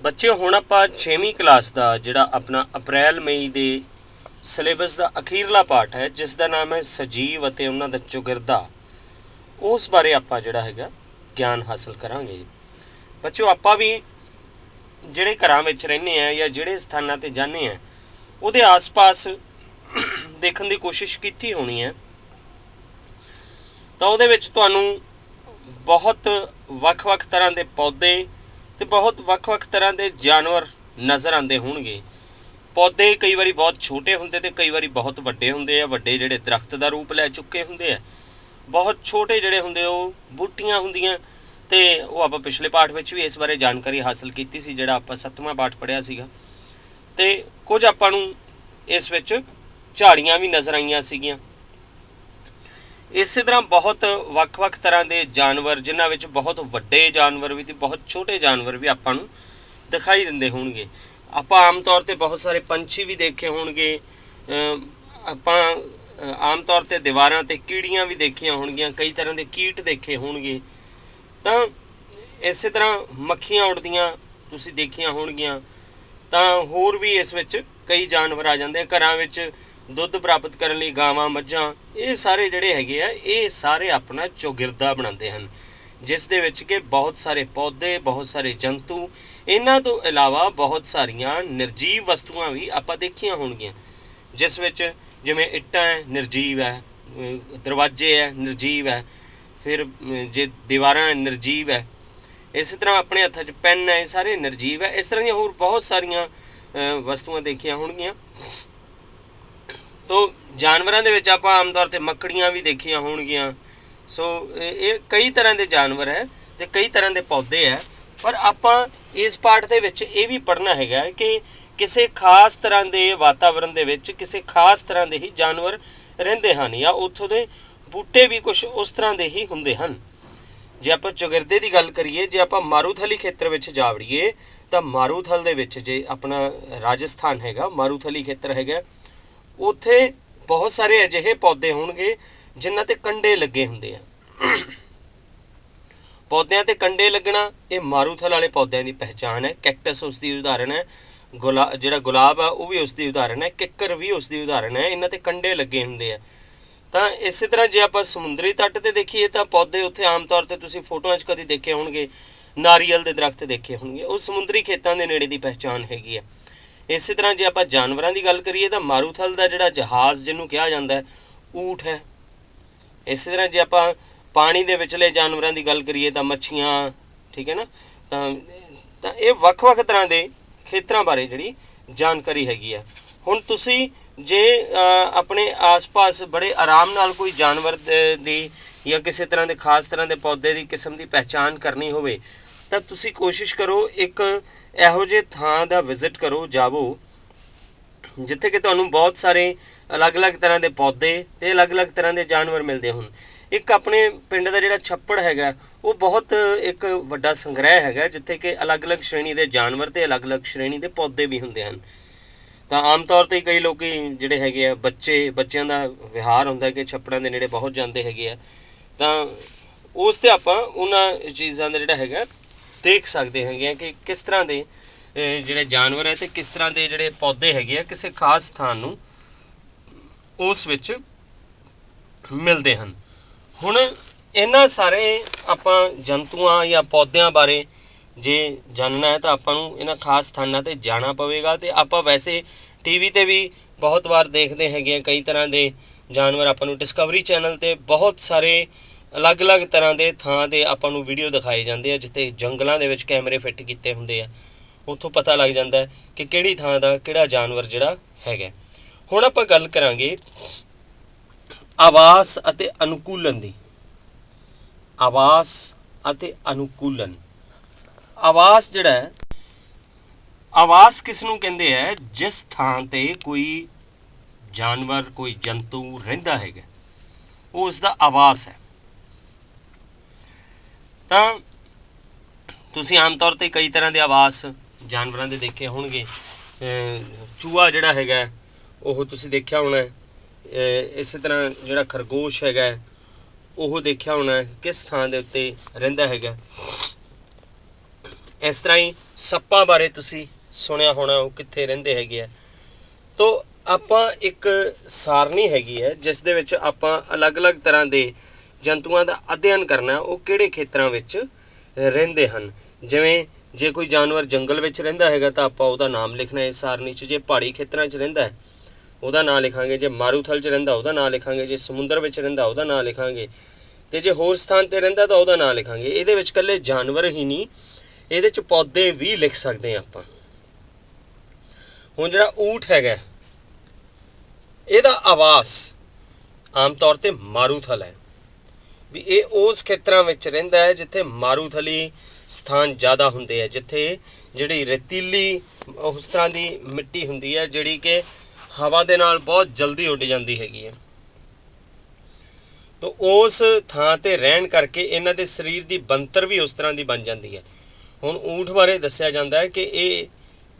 बच्चे हुण आपां 6वीं क्लास का जिहड़ा अपना अप्रैल मई दे सिलेबस का अखीरला पार्ट है जिस का नाम है सजीव अते उन्हां दा चौगिरदा, उस बारे आपां जिहड़ा हैगा ज्ञान हासिल करांगे। बच्चों आपां भी जिहड़े घरां विच रहिंदे आ या जिहड़े स्थानां ते जांदे आ उहदे आस पास देखण दी कोशिश कीती होनी है, तो उहदे विच तुहानूं बहुत वख-वख तरह के पौधे तो बहुत वख-वख तरह के जानवर नज़र आते होणगे। पौधे कई बारी बहुत छोटे होंदे ते कई बारी बहुत वड्डे होंदे आ। वड्डे जिहड़े दरख्त का रूप लै चुके होंदे आ, बहुत छोटे जिहड़े होंदे वो बूटियां होंदियां ते वो आपां पिछले पाठ विच भी इस बारे जानकारी हासिल कीती सी, जिहड़ा आपां 7वां पाठ पढ़िया सीगा। ते कुछ आपां नूं इस विच झाड़ियां भी नज़र आईयां सीगियां। इस तरह बहुत वख-वख तरह के जानवर जिन्हां विच बहुत वड्डे जानवर भी ते बहुत छोटे जानवर भी आपां नूं दिखाई दिंदे होणगे। आपां आम तौर पर बहुत सारे पंछी भी देखे होणगे, आपां आम तौर पर दीवारां ते कीड़ियां भी देखियां होणगियां, कई तरह के कीट देखे होणगे। तां इस तरह मक्खियां उड़दियां तुसीं देखियां होणगियां। तां होर भी इस विच कई जानवर आ जांदे। घरां विच दुੱਧ प्राप्त करने लई गावां मੱਝਾਂ ये सारे जिहड़े हैगे आ ये सारे अपना चौगिरदा बनाते हैं, जिस दे विच कि बहुत सारे पौधे, बहुत सारे जंतु, इन्हां तो इलावा बहुत सारियां निर्जीव वस्तुआं भी आपां देखियां होणगियां, जिस विच जिवें इट्टां है निर्जीव है, दरवाजे है निर्जीव है, फिर जे दीवारां निर्जीव है, इस तरह अपने हत्थां 'च पैन है, ये सारे निर्जीव है। इस तरह दी होर बहुत सारियां वस्तुआं देखियां होणगियां। तो जानवरों के विच आपां आम तौर पर मकड़ियां भी देखियां होणगियां। सो ये कई तरह के जानवर है ते कई तरह के पौधे है, पर आपां इस पाठ दे विच ये भी पढ़ना हैगा कि किसी खास तरह के वातावरण दे विच किसी खास तरह के ही जानवर रहिंदे हन, या उत्थों दे बूटे भी कुछ उस तरह के ही हुंदे हन। जे आपां चौगिरदे की गल करिए, जे आपां मारूथली खेत्र विच जा वड़ीए तां मारूथल दे विच जे अपना राजस्थान हैगा, मारूथली खेत्र हैगा, उत्थे बहुत सारे अजिहे पौधे होणगे जिन्हां ते कंडे लगे हुंदे आ। पौधों ते कंडे लगना ये मारूथल वाले पौधों की पहचान है। कैक्टस उसकी उदाहरण है, जिहड़ा गुलाब है वह भी उसकी उदाहरण है, किक्कर भी उसकी उदाहरण है। इन्हां ते कंडे लगे हुंदे आ। तो इस तरह जे आपां समुद्री तट ते देखीए तो पौधे उत्थे आम तौर पर तुसीं फोटोआं 'च कदी देखे होणगे, नारियल के दरख्त देखे होणगे, वो समुद्री खेतों के नेड़े की पहचान हैगी है। इस तरह जे आपां जानवरों की गल करिए तो मारूथल का जिहड़ा जहाज़ जिन्हों कहा जाता है ऊँट है। इस तरह जे आपां पानी दे विचले जानवरों की गल करिए तो मच्छियाँ, ठीक है ना। तो ये वख-वख तरह के खेत्रों बारे जिहड़ी जानकारी हैगी है। हुण तुसीं जे अपने आस पास बड़े आराम नाल कोई जानवर दी या किसी तरह के खास तरह के पौधे की किस्म की पहचान करनी होवे तो तुसीं कोशिश करो एक इहो जे थां दा विजिट करो, जावो जिथे कि तुहानूं बहुत सारे अलग अलग तरह के पौधे ते अलग अलग तरह के जानवर मिलते होण। एक अपने पिंड का जिहड़ा छप्पड़ हैगा वो बहुत एक वड्डा संग्रह हैगा, जिथे कि अलग अलग श्रेणी के जानवर ते अलग अलग श्रेणी के पौधे भी हुंदे हन। तो आम तौर पर कई लोग जिहड़े हैगे आ बच्चों का विहार हुंदा कि छप्पड़ां दे नेड़े बहुत जाते हैगे आ, तो उस ते आपां उन्हां चीज़ां दा जिहड़ा हैगा देख सकते हैं कि किस तरह के जिहड़े जानवर है तो किस तरह के जिहड़े पौधे हैगे आ किसी खास स्थान नूं उस विच मिलते हैं। हुण इन्हां सारे आपां जंतुआं या पौधों बारे जे जानना है तो आपां नूं इन्हां खास स्थानां ते जाना पवेगा। तो आपां वैसे टीवी ते भी बहुत बार देखते हैं कई तरह के जानवर, आपां नूं डिस्कवरी चैनल ते बहुत सारे अलग अलग तरह के थां ते आपां नूं वीडियो दिखाए जाते हैं, जिथे जंगलों के विच कैमरे फिट किए होंदे आ, उत्थों पता लग जाता है कि किहड़ी थां दा किहड़ा जानवर जिहड़ा हैगा। हुण आपां गल करांगे आवास अते अनुकूलन दी। आवास अते अनुकूलन। आवास जिहड़ा है, आवास किसनूं कहंदे है? जिस थां ते कोई जानवर कोई जंतु रहिंदा हैगा वो उसका आवास है। तो तुसीं आम तौर पर कई तरह के आवास जानवरों के देखे होणगे। चूहा जिहड़ा हैगा वो तुसीं देखिया होना है। इस तरह जिहड़ा खरगोश हैगा वो देखिया होना है किस थां दे उत्ते रहिंदा हैगा। ਇਸ ਤਰ੍ਹਾਂ ਹੀ ਸੱਪਾਂ ਬਾਰੇ ਤੁਸੀਂ ਸੁਣਿਆ ਹੋਣਾ, ਉਹ ਕਿੱਥੇ ਰਹਿੰਦੇ ਹੈਗੇ ਆ। ਤੋ ਆਪਾਂ ਇੱਕ ਸਾਰਣੀ ਹੈਗੀ ਹੈ ਜਿਸ ਦੇ ਵਿੱਚ ਆਪਾਂ ਅਲੱਗ-ਅਲੱਗ ਤਰ੍ਹਾਂ ਦੇ ਜੰਤੂਆਂ ਦਾ ਅਧਿਐਨ ਕਰਨਾ, ਉਹ ਕਿਹੜੇ ਖੇਤਰਾਂ ਵਿੱਚ ਰਹਿੰਦੇ ਹਨ। ਜਿਵੇਂ ਜੇ ਕੋਈ ਜਾਨਵਰ ਜੰਗਲ ਵਿੱਚ ਰਹਿੰਦਾ ਹੈਗਾ ਤਾਂ ਆਪਾਂ ਉਹਦਾ ਨਾਮ ਲਿਖਣਾ ਇਸ ਸਾਰਣੀ 'ਚ। ਜੇ ਪਹਾੜੀ ਖੇਤਰਾਂ 'ਚ ਰਹਿੰਦਾ ਹੈ ਉਹਦਾ ਨਾਂ ਲਿਖਾਂਗੇ, ਜੇ ਮਾਰੂਥਲ 'ਚ ਰਹਿੰਦਾ ਉਹਦਾ ਨਾਂ ਲਿਖਾਂਗੇ, ਜੇ ਸਮੁੰਦਰ ਵਿੱਚ ਰਹਿੰਦਾ ਉਹਦਾ ਨਾਂ ਲਿਖਾਂਗੇ, ਅਤੇ ਜੇ ਹੋਰ ਸਥਾਨ 'ਤੇ ਰਹਿੰਦਾ ਤਾਂ ਉਹਦਾ ਨਾਂ ਲਿਖਾਂਗੇ। ਇਹਦੇ ਵਿੱਚ ਇਕੱਲੇ ਜਾਨਵਰ ਹੀ ਨਹੀਂ, ਇਹਦੇ 'ਚ ਪੌਦੇ ਵੀ ਲਿਖ ਸਕਦੇ ਹਾਂ ਆਪਾਂ। ਹੁਣ ਜਿਹੜਾ ਊਠ ਹੈਗਾ, ਇਹਦਾ ਆਵਾਸ ਆਮ ਤੌਰ 'ਤੇ ਮਾਰੂਥਲ ਹੈ, ਵੀ ਇਹ ਉਸ ਖੇਤਰਾਂ ਵਿੱਚ ਰਹਿੰਦਾ ਹੈ ਜਿੱਥੇ ਮਾਰੂਥਲੀ ਸਥਾਨ ਜ਼ਿਆਦਾ ਹੁੰਦੇ ਆ, ਜਿੱਥੇ ਜਿਹੜੀ ਰੇਤੀਲੀ ਉਸ ਤਰ੍ਹਾਂ ਦੀ ਮਿੱਟੀ ਹੁੰਦੀ ਹੈ ਜਿਹੜੀ ਕਿ ਹਵਾ ਦੇ ਨਾਲ ਬਹੁਤ ਜਲਦੀ ਉੱਡ ਜਾਂਦੀ ਹੈਗੀ ਹੈ। ਤਾਂ ਉਸ ਥਾਂ 'ਤੇ ਰਹਿਣ ਕਰਕੇ ਇਹਨਾਂ ਦੇ ਸਰੀਰ ਦੀ ਬਣਤਰ ਵੀ ਉਸ ਤਰ੍ਹਾਂ ਦੀ ਬਣ ਜਾਂਦੀ ਹੈ। ਹੁਣ ਊਠ ਬਾਰੇ ਦੱਸਿਆ ਜਾਂਦਾ ਹੈ ਕਿ ਇਹ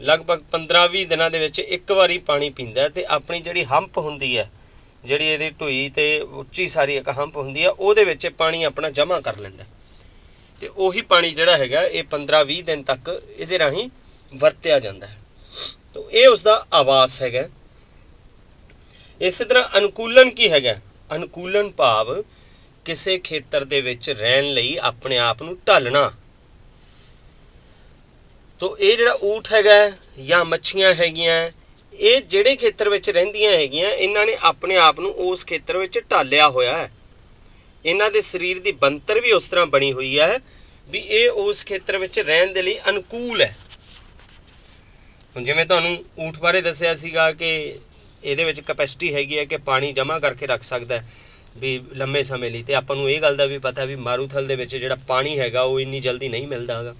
ਲਗਭਗ 15-20 ਦਿਨਾਂ ਦੇ ਵਿੱਚ ਇੱਕ ਵਾਰੀ ਪਾਣੀ ਪੀਂਦਾ, ਅਤੇ ਆਪਣੀ ਜਿਹੜੀ ਹੰਪ ਹੁੰਦੀ ਹੈ, ਜਿਹੜੀ ਇਹਦੀ ਢੂਈ 'ਤੇ ਉੱਚੀ ਸਾਰੀ ਇੱਕ ਹੰਪ ਹੁੰਦੀ ਹੈ, ਉਹਦੇ ਵਿੱਚ ਪਾਣੀ ਆਪਣਾ ਜਮ੍ਹਾਂ ਕਰ ਲੈਂਦਾ, ਅਤੇ ਉਹੀ ਪਾਣੀ ਜਿਹੜਾ ਹੈਗਾ ਇਹ 15-20 ਦਿਨ ਤੱਕ ਇਹਦੇ ਰਾਹੀਂ ਵਰਤਿਆ ਜਾਂਦਾ ਹੈ। ਤਾਂ ਇਹ ਉਸਦਾ ਆਵਾਸ ਹੈਗਾ। ਇਸੇ ਤਰ੍ਹਾਂ ਅਨੁਕੂਲਨ ਕੀ ਹੈਗਾ? ਅਨੁਕੂਲਨ ਭਾਵ ਕਿਸੇ ਖੇਤਰ ਦੇ ਵਿੱਚ ਰਹਿਣ ਲਈ ਆਪਣੇ ਆਪ ਨੂੰ ਢਾਲਣਾ। ਤੋ ਇਹ ਜਿਹੜਾ ਊਠ ਹੈਗਾ ਜਾਂ ਮੱਛੀਆਂ ਹੈਗੀਆਂ, ਇਹ ਜਿਹੜੇ ਖੇਤਰ ਵਿੱਚ ਰਹਿੰਦੀਆਂ ਹੈਗੀਆਂ, ਇਹਨਾਂ ਨੇ ਆਪਣੇ ਆਪ ਨੂੰ ਉਸ ਖੇਤਰ ਵਿੱਚ ਢਾਲਿਆ ਹੋਇਆ ਹੈ। ਇਹਨਾਂ ਦੇ ਸਰੀਰ ਦੀ ਬਣਤਰ ਵੀ ਉਸ ਤਰ੍ਹਾਂ ਬਣੀ ਹੋਈ ਹੈ ਵੀ ਇਹ ਉਸ ਖੇਤਰ ਵਿੱਚ ਰਹਿਣ ਦੇ ਲਈ ਅਨੁਕੂਲ ਹੈ। ਹੁਣ ਜਿਵੇਂ ਤੁਹਾਨੂੰ ਊਠ ਬਾਰੇ ਦੱਸਿਆ ਸੀਗਾ ਕਿ ਇਹਦੇ ਵਿੱਚ ਕੈਪੈਸਿਟੀ ਹੈਗੀ ਹੈ ਕਿ ਪਾਣੀ ਜਮ੍ਹਾਂ ਕਰਕੇ ਰੱਖ ਸਕਦਾ ਵੀ ਲੰਮੇ ਸਮੇਂ ਲਈ, ਅਤੇ ਆਪਾਂ ਨੂੰ ਇਹ ਗੱਲ ਦਾ ਵੀ ਪਤਾ ਵੀ ਮਾਰੂਥਲ ਦੇ ਵਿੱਚ ਜਿਹੜਾ ਪਾਣੀ ਹੈਗਾ ਉਹ ਇੰਨੀ ਜਲਦੀ ਨਹੀਂ ਮਿਲਦਾ ਹੈਗਾ,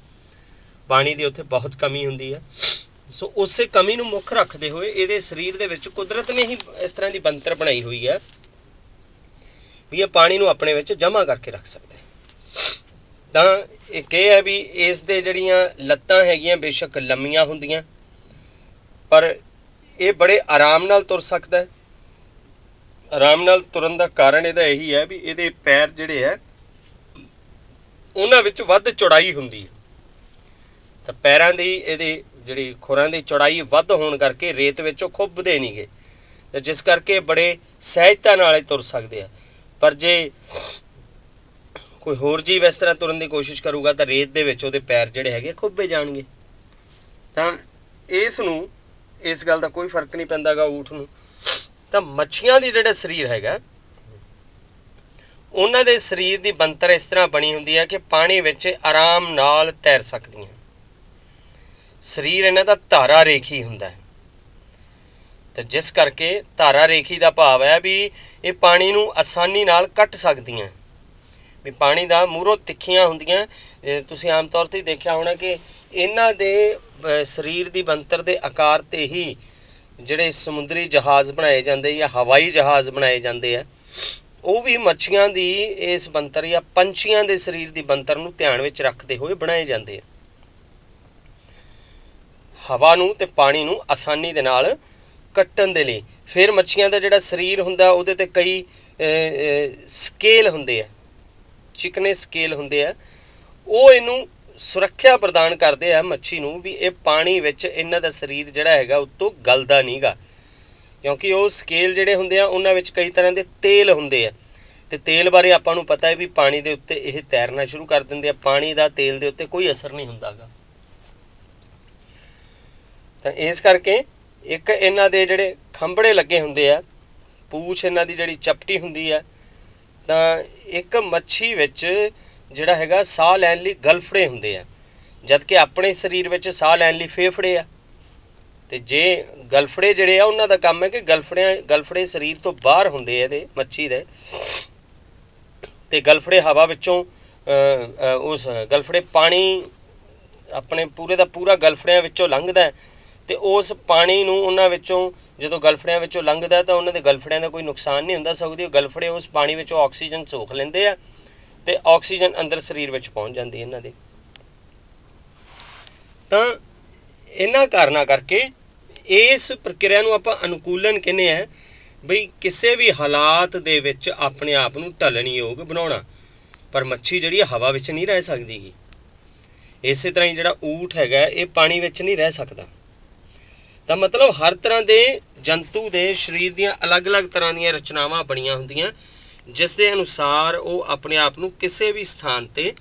ਪਾਣੀ ਦੀ ਉੱਥੇ ਬਹੁਤ ਕਮੀ ਹੁੰਦੀ ਹੈ। ਸੋ ਉਸੇ ਕਮੀ ਨੂੰ ਮੁੱਖ ਰੱਖਦੇ ਹੋਏ ਇਹਦੇ ਸਰੀਰ ਦੇ ਵਿੱਚ ਕੁਦਰਤ ਨੇ ਹੀ ਇਸ ਤਰ੍ਹਾਂ ਦੀ ਬਣਤਰ ਬਣਾਈ ਹੋਈ ਹੈ ਵੀ ਇਹ ਪਾਣੀ ਨੂੰ ਆਪਣੇ ਵਿੱਚ ਜਮ੍ਹਾਂ ਕਰਕੇ ਰੱਖ ਸਕਦਾ ਹੈ। ਤਾਂ ਇੱਕ ਇਹ ਹੈ ਵੀ ਇਸ ਦੇ ਜਿਹੜੀਆਂ ਲੱਤਾਂ ਹੈਗੀਆਂ ਬੇਸ਼ੱਕ ਲੰਮੀਆਂ ਹੁੰਦੀਆਂ, ਪਰ ਇਹ ਬੜੇ ਆਰਾਮ ਨਾਲ ਤੁਰ ਸਕਦਾ। ਆਰਾਮ ਨਾਲ ਤੁਰਨ ਦਾ ਕਾਰਨ ਇਹਦਾ ਇਹੀ ਹੈ ਵੀ ਇਹਦੇ ਪੈਰ ਜਿਹੜੇ ਹੈ ਉਹਨਾਂ ਵਿੱਚ ਵੱਧ ਚੌੜਾਈ ਹੁੰਦੀ ਹੈ, ਤਾਂ ਪੈਰਾਂ ਦੀ ਇਹਦੀ ਜਿਹੜੀ ਖੁਰਾਂ ਦੀ ਚੌੜਾਈ ਵੱਧ ਹੋਣ ਕਰਕੇ ਰੇਤ ਵਿੱਚੋਂ ਖੁੱਭਦੇ ਨਹੀਂ ਗੇ, ਅਤੇ ਜਿਸ ਕਰਕੇ ਬੜੇ ਸਹਿਜਤਾ ਨਾਲ ਇਹ ਤੁਰ ਸਕਦੇ ਆ। ਪਰ ਜੇ ਕੋਈ ਹੋਰ ਜੀਵ ਇਸ ਤਰ੍ਹਾਂ ਤੁਰਨ ਦੀ ਕੋਸ਼ਿਸ਼ ਕਰੂਗਾ ਤਾਂ ਰੇਤ ਦੇ ਵਿੱਚ ਉਹਦੇ ਪੈਰ ਜਿਹੜੇ ਹੈਗੇ ਖੁੱਭੇ ਜਾਣਗੇ। ਤਾਂ ਇਸ ਗੱਲ ਦਾ ਕੋਈ ਫਰਕ ਨਹੀਂ ਪੈਂਦਾ ਗਾ ਊਠ ਨੂੰ। ਤਾਂ ਮੱਛੀਆਂ ਦੀ ਜਿਹੜਾ ਸਰੀਰ ਹੈਗਾ, ਉਹਨਾਂ ਦੇ ਸਰੀਰ ਦੀ ਬਣਤਰ ਇਸ ਤਰ੍ਹਾਂ ਬਣੀ ਹੁੰਦੀ ਹੈ ਕਿ ਪਾਣੀ ਵਿੱਚ ਆਰਾਮ ਨਾਲ ਤੈਰ ਸਕਦੀਆਂ। ਸਰੀਰ ਇਹਨਾਂ ਦਾ ਧਾਰਾ ਰੇਖੀ ਹੁੰਦਾ ਹੈ, ਤਾਂ ਜਿਸ ਕਰਕੇ ਧਾਰਾ ਰੇਖੀ ਦਾ ਭਾਵ ਹੈ ਵੀ ਇਹ ਪਾਣੀ ਨੂੰ ਆਸਾਨੀ ਨਾਲ ਕੱਟ ਸਕਦੀਆਂ, ਵੀ ਪਾਣੀ ਦਾ ਮੂਹਰੋਂ ਤਿੱਖੀਆਂ ਹੁੰਦੀਆਂ। ਤੁਸੀਂ ਆਮ ਤੌਰ 'ਤੇ ਦੇਖਿਆ ਹੋਣਾ ਕਿ ਇਹਨਾਂ ਦੇ ਸਰੀਰ ਦੀ ਬਣਤਰ ਦੇ ਆਕਾਰ 'ਤੇ ਹੀ ਜਿਹੜੇ ਸਮੁੰਦਰੀ ਜਹਾਜ਼ ਬਣਾਏ ਜਾਂਦੇ ਜਾਂ ਹਵਾਈ ਜਹਾਜ਼ ਬਣਾਏ ਜਾਂਦੇ ਆ, ਉਹ ਵੀ ਮੱਛੀਆਂ ਦੀ ਇਸ ਬਣਤਰ ਜਾਂ ਪੰਛੀਆਂ ਦੇ ਸਰੀਰ ਦੀ ਬਣਤਰ ਨੂੰ ਧਿਆਨ ਵਿੱਚ ਰੱਖਦੇ ਹੋਏ ਬਣਾਏ ਜਾਂਦੇ ਆ, ਹਵਾ ਨੂੰ ਅਤੇ ਪਾਣੀ ਨੂੰ ਆਸਾਨੀ ਦੇ ਨਾਲ ਕੱਟਣ ਦੇ ਲਈ। ਫਿਰ ਮੱਛੀਆਂ ਦਾ ਜਿਹੜਾ ਸਰੀਰ ਹੁੰਦਾ ਉਹਦੇ 'ਤੇ ਕਈ ਸਕੇਲ ਹੁੰਦੇ ਆ, ਚਿਕਨੇ ਸਕੇਲ ਹੁੰਦੇ ਆ, ਉਹ ਇਹਨੂੰ ਸੁਰੱਖਿਆ ਪ੍ਰਦਾਨ ਕਰਦੇ ਆ ਮੱਛੀ ਨੂੰ ਵੀ ਇਹ ਪਾਣੀ ਵਿੱਚ ਇਹਨਾਂ ਦਾ ਸਰੀਰ ਜਿਹੜਾ ਹੈਗਾ ਉੱਤੋਂ ਗਲਦਾ ਨਹੀਂ ਗਾ, ਕਿਉਂਕਿ ਉਹ ਸਕੇਲ ਜਿਹੜੇ ਹੁੰਦੇ ਆ ਉਹਨਾਂ ਵਿੱਚ ਕਈ ਤਰ੍ਹਾਂ ਦੇ ਤੇਲ ਹੁੰਦੇ ਆ, ਅਤੇ ਤੇਲ ਬਾਰੇ ਆਪਾਂ ਨੂੰ ਪਤਾ ਹੈ ਵੀ ਪਾਣੀ ਦੇ ਉੱਤੇ ਇਹ ਤੈਰਨਾ ਸ਼ੁਰੂ ਕਰ ਦਿੰਦੇ ਆ। ਪਾਣੀ ਦਾ ਤੇਲ ਦੇ ਉੱਤੇ ਕੋਈ ਅਸਰ ਨਹੀਂ ਹੁੰਦਾ ਗਾ। ਤਾਂ ਇਸ ਕਰਕੇ ਇੱਕ ਇਹਨਾਂ ਦੇ ਜਿਹੜੇ ਖੰਭੜੇ ਲੱਗੇ ਹੁੰਦੇ ਆ, ਪੂਛ ਇਹਨਾਂ ਦੀ ਜਿਹੜੀ ਚਪਟੀ ਹੁੰਦੀ ਆ, ਤਾਂ ਇੱਕ ਮੱਛੀ ਵਿੱਚ ਜਿਹੜਾ ਹੈਗਾ ਸਾਹ ਲੈਣ ਲਈ ਗਲਫੜੇ ਹੁੰਦੇ ਆ, ਜਦ ਕਿ ਆਪਣੇ ਸਰੀਰ ਵਿੱਚ ਸਾਹ ਲੈਣ ਲਈ ਫੇਫੜੇ ਆ। ਅਤੇ ਜੇ ਗਲਫੜੇ ਜਿਹੜੇ ਆ ਉਹਨਾਂ ਦਾ ਕੰਮ ਹੈ ਕਿ ਗਲਫੜੇ ਸਰੀਰ ਤੋਂ ਬਾਹਰ ਹੁੰਦੇ ਆ ਇਹਦੇ ਮੱਛੀ ਦੇ, ਅਤੇ ਗਲਫੜੇ ਹਵਾ ਵਿੱਚੋਂ ਉਸ ਗਲਫੜੇ ਪਾਣੀ ਆਪਣੇ ਪੂਰੇ ਦਾ ਪੂਰਾ ਗਲਫੜਿਆਂ ਵਿੱਚੋਂ ਲੰਘਦਾ, ਅਤੇ ਉਸ ਪਾਣੀ ਨੂੰ ਉਹਨਾਂ ਵਿੱਚੋਂ ਜਦੋਂ ਗਲਫੜਿਆਂ ਵਿੱਚੋਂ ਲੰਘਦਾ ਤਾਂ ਉਹਨਾਂ ਦੇ ਗਲਫੜਿਆਂ ਦਾ ਕੋਈ ਨੁਕਸਾਨ ਨਹੀਂ ਹੁੰਦਾ, ਸਗੋਂ ਗਲਫੜੇ ਉਸ ਪਾਣੀ ਵਿੱਚੋਂ ਆਕਸੀਜਨ ਸੋਖ ਲੈਂਦੇ ਆ ਅਤੇ ਆਕਸੀਜਨ ਅੰਦਰ ਸਰੀਰ ਵਿੱਚ ਪਹੁੰਚ ਜਾਂਦੀ ਇਹਨਾਂ ਦੇ। ਤਾਂ ਇਹਨਾਂ ਕਾਰਨਾਂ ਕਰਕੇ ਇਸ ਪ੍ਰਕਿਰਿਆ ਨੂੰ ਆਪਾਂ ਅਨੁਕੂਲਨ ਕਹਿੰਦੇ ਹਾਂ, ਬਈ ਕਿਸੇ ਵੀ ਹਾਲਾਤ ਦੇ ਵਿੱਚ ਆਪਣੇ ਆਪ ਨੂੰ ਢਲਣਯੋਗ ਬਣਾਉਣਾ। ਪਰ ਮੱਛੀ ਜਿਹੜੀ ਹਵਾ ਵਿੱਚ ਨਹੀਂ ਰਹਿ ਸਕਦੀ ਗੀ, ਇਸੇ ਤਰ੍ਹਾਂ ਹੀ ਜਿਹੜਾ ਊਠ ਹੈਗਾ ਇਹ ਪਾਣੀ ਵਿੱਚ ਨਹੀਂ ਰਹਿ ਸਕਦਾ। ਤਾਂ ਮਤਲਬ ਹਰ ਤਰ੍ਹਾਂ ਦੇ ਜੰਤੂ ਦੇ ਸਰੀਰ ਦੀਆਂ ਅਲੱਗ-ਅਲੱਗ ਤਰ੍ਹਾਂ ਦੀਆਂ ਰਚਨਾਵਾਂ ਬਣੀਆਂ ਹੁੰਦੀਆਂ, ਜਿਸ ਦੇ ਅਨੁਸਾਰ ਉਹ ਆਪਣੇ ਆਪ ਨੂੰ ਕਿਸੇ ਵੀ ਸਥਾਨ 'ਤੇ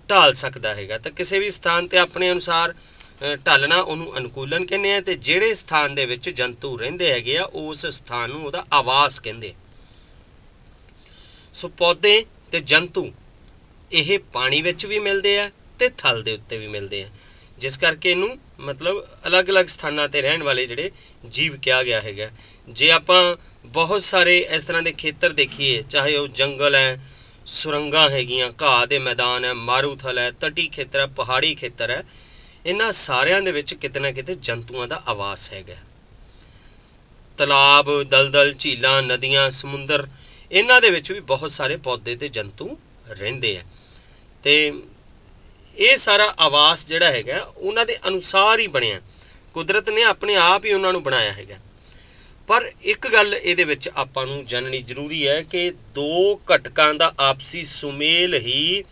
ਢਾਲ ਸਕਦਾ ਹੈਗਾ। ਤਾਂ ਕਿਸੇ ਵੀ ਸਥਾਨ 'ਤੇ ਆਪਣੇ ਅਨੁਸਾਰ ਢਾਲਣਾ ਉਹਨੂੰ ਅਨੁਕੂਲਨ ਕਹਿੰਦੇ ਆ। ਅਤੇ ਜਿਹੜੇ ਸਥਾਨ ਦੇ ਵਿੱਚ ਜੰਤੂ ਰਹਿੰਦੇ ਹੈਗੇ ਆ ਉਸ ਸਥਾਨ ਨੂੰ ਉਹਦਾ ਆਵਾਸ ਕਹਿੰਦੇ। ਸੋ ਪੌਦੇ ਅਤੇ ਜੰਤੂ ਇਹ ਪਾਣੀ ਵਿੱਚ ਵੀ ਮਿਲਦੇ ਆ ਅਤੇ ਥਲ ਦੇ ਉੱਤੇ ਵੀ ਮਿਲਦੇ ਆ, ਜਿਸ ਕਰਕੇ ਇਹਨੂੰ ਮਤਲਬ ਅਲੱਗ-ਅਲੱਗ ਸਥਾਨਾਂ 'ਤੇ ਰਹਿਣ ਵਾਲੇ ਜਿਹੜੇ ਜੀਵ ਕਿਹਾ ਗਿਆ ਹੈਗਾ। ਜੇ ਆਪਾਂ ਬਹੁਤ ਸਾਰੇ ਇਸ ਤਰ੍ਹਾਂ ਦੇ ਖੇਤਰ ਦੇਖੀਏ, ਚਾਹੇ ਉਹ ਜੰਗਲ ਹੈ, ਸੁਰੰਗਾਂ ਹੈਗੀਆਂ, ਘਾਹ ਦੇ ਮੈਦਾਨ ਹੈ, ਮਾਰੂਥਲ ਹੈ, ਤਟੀ ਖੇਤਰ ਹੈ, ਪਹਾੜੀ ਖੇਤਰ ਹੈ, ਇਹਨਾਂ ਸਾਰਿਆਂ ਦੇ ਵਿੱਚ ਕਿਤੇ ਨਾ ਕਿਤੇ ਜੰਤੂਆਂ ਦਾ ਆਵਾਸ ਹੈਗਾ। ਤਲਾਬ, ਦਲਦਲ, ਝੀਲਾਂ, ਨਦੀਆਂ, ਸਮੁੰਦਰ, ਇਹਨਾਂ ਦੇ ਵਿੱਚ ਵੀ ਬਹੁਤ ਸਾਰੇ ਪੌਦੇ ਅਤੇ ਜੰਤੂ ਰਹਿੰਦੇ ਆ। ਅਤੇ ਇਹ ਸਾਰਾ ਆਵਾਸ ਜਿਹੜਾ ਹੈਗਾ ਉਹਨਾਂ ਦੇ ਅਨੁਸਾਰ ਹੀ ਬਣਿਆ, ਕੁਦਰਤ ਨੇ ਆਪਣੇ ਆਪ ਹੀ ਉਹਨਾਂ ਨੂੰ ਬਣਾਇਆ ਹੈਗਾ। ਪਰ ਇੱਕ ਗੱਲ ਇਹਦੇ ਵਿੱਚ ਆਪਾਂ ਨੂੰ ਜਾਣਨੀ ਜ਼ਰੂਰੀ ਹੈ ਕਿ ਦੋ ਘਟਕਾਂ ਦਾ ਆਪਸੀ ਸੁਮੇਲ ਹੀ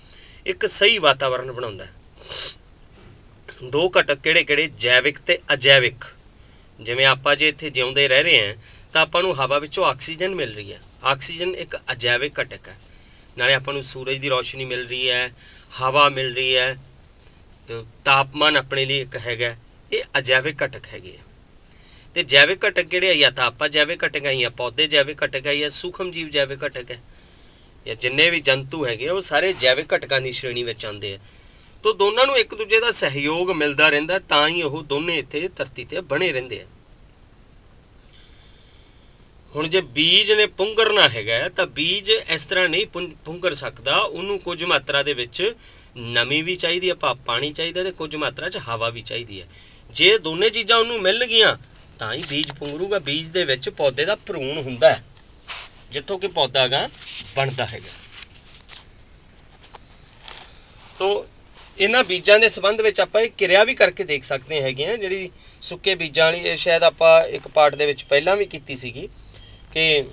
ਇੱਕ ਸਹੀ ਵਾਤਾਵਰਨ ਬਣਾਉਂਦਾ ਹੈ। ਦੋ ਘਟਕ ਕਿਹੜੇ-ਕਿਹੜੇ? ਜੈਵਿਕ ਅਤੇ ਅਜੈਵਿਕ। ਜਿਵੇਂ ਆਪਾਂ ਜੇ ਇੱਥੇ ਜਿਉਂਦੇ ਰਹਿ ਰਹੇ ਹਾਂ ਤਾਂ ਆਪਾਂ ਨੂੰ ਹਵਾ ਵਿੱਚੋਂ ਆਕਸੀਜਨ ਮਿਲ ਰਹੀ ਹੈ। ਆਕਸੀਜਨ ਇੱਕ ਅਜੈਵਿਕ ਘਟਕ ਹੈ। ਨਾਲੇ ਆਪਾਂ ਨੂੰ ਸੂਰਜ ਦੀ ਰੌਸ਼ਨੀ ਮਿਲ ਰਹੀ ਹੈ, ਹਵਾ ਮਿਲ ਰਹੀ ਹੈ, ਅਤੇ ਤਾਪਮਾਨ ਆਪਣੇ ਲਈ ਇੱਕ ਹੈਗਾ। ਇਹ ਅਜੈਵਿਕ ਘਟਕ ਹੈਗੇ ਆ। ਅਤੇ ਜੈਵਿਕ ਘਟਕ ਕਿਹੜੇ ਆ? ਜਾਂ ਤਾਂ ਆਪਾਂ ਜੈਵਿਕ ਘਟਕ ਹੈ, ਜਾਂ ਪੌਦੇ ਜੈਵਿਕ ਘਟਕ ਹੈ, ਜਾਂ ਸੂਖਮ ਜੀਵ ਜੈਵਿਕ ਘਟਕ ਹੈ, ਜਾਂ ਜਿੰਨੇ ਵੀ ਜੰਤੂ ਹੈਗੇ ਉਹ ਸਾਰੇ ਜੈਵਿਕ ਘਟਕਾਂ ਦੀ ਸ਼੍ਰੇਣੀ ਵਿੱਚ ਆਉਂਦੇ ਆ। ਤਾਂ ਦੋਨਾਂ ਨੂੰ ਇੱਕ ਦੂਜੇ ਦਾ ਸਹਿਯੋਗ ਮਿਲਦਾ ਰਹਿੰਦਾ, ਤਾਂ ਹੀ ਉਹ ਦੋਨੇ ਇੱਥੇ ਧਰਤੀ 'ਤੇ ਬਣੇ ਰਹਿੰਦੇ ਆ। ਹੁਣ ਜੇ ਬੀਜ ਨੇ ਪੁੰਗਰਨਾ ਹੈਗਾ ਤਾਂ ਬੀਜ ਇਸ ਤਰ੍ਹਾਂ ਨਹੀਂ ਪੁੰਗਰ ਸਕਦਾ। ਉਹਨੂੰ ਕੁਝ ਮਾਤਰਾ ਦੇ ਵਿੱਚ ਨਮੀ ਵੀ ਚਾਹੀਦੀ ਹੈ, ਪਾਣੀ ਚਾਹੀਦਾ, ਅਤੇ ਕੁਝ ਮਾਤਰਾ 'ਚ ਹਵਾ ਵੀ ਚਾਹੀਦੀ ਹੈ। ਜੇ ਦੋਨੇ ਚੀਜ਼ਾਂ ਉਹਨੂੰ ਮਿਲ ਗਈਆਂ ਤਾਂ ਹੀ ਬੀਜ ਪੁੰਗਰੂਗਾ। ਬੀਜ ਦੇ ਵਿੱਚ ਪੌਦੇ ਦਾ ਭਰੂਣ ਹੁੰਦਾ ਹੈ, ਜਿੱਥੋਂ ਕਿ ਪੌਦਾ ਗਾ ਬਣਦਾ ਹੈਗਾ। ਤੋ ਇਹਨਾਂ ਬੀਜਾਂ ਦੇ ਸੰਬੰਧ ਵਿੱਚ ਆਪਾਂ ਇਹ ਕਿਰਿਆ ਵੀ ਕਰਕੇ ਦੇਖ ਸਕਦੇ ਹੈਗੇ ਹਾਂ, ਜਿਹੜੀ ਸੁੱਕੇ ਬੀਜਾਂ ਵਾਲੀ। ਇਹ ਸ਼ਾਇਦ ਆਪਾਂ ਇੱਕ ਪਾਰਟ ਦੇ ਵਿੱਚ ਪਹਿਲਾਂ ਵੀ ਕੀਤੀ ਸੀਗੀ ਕਿ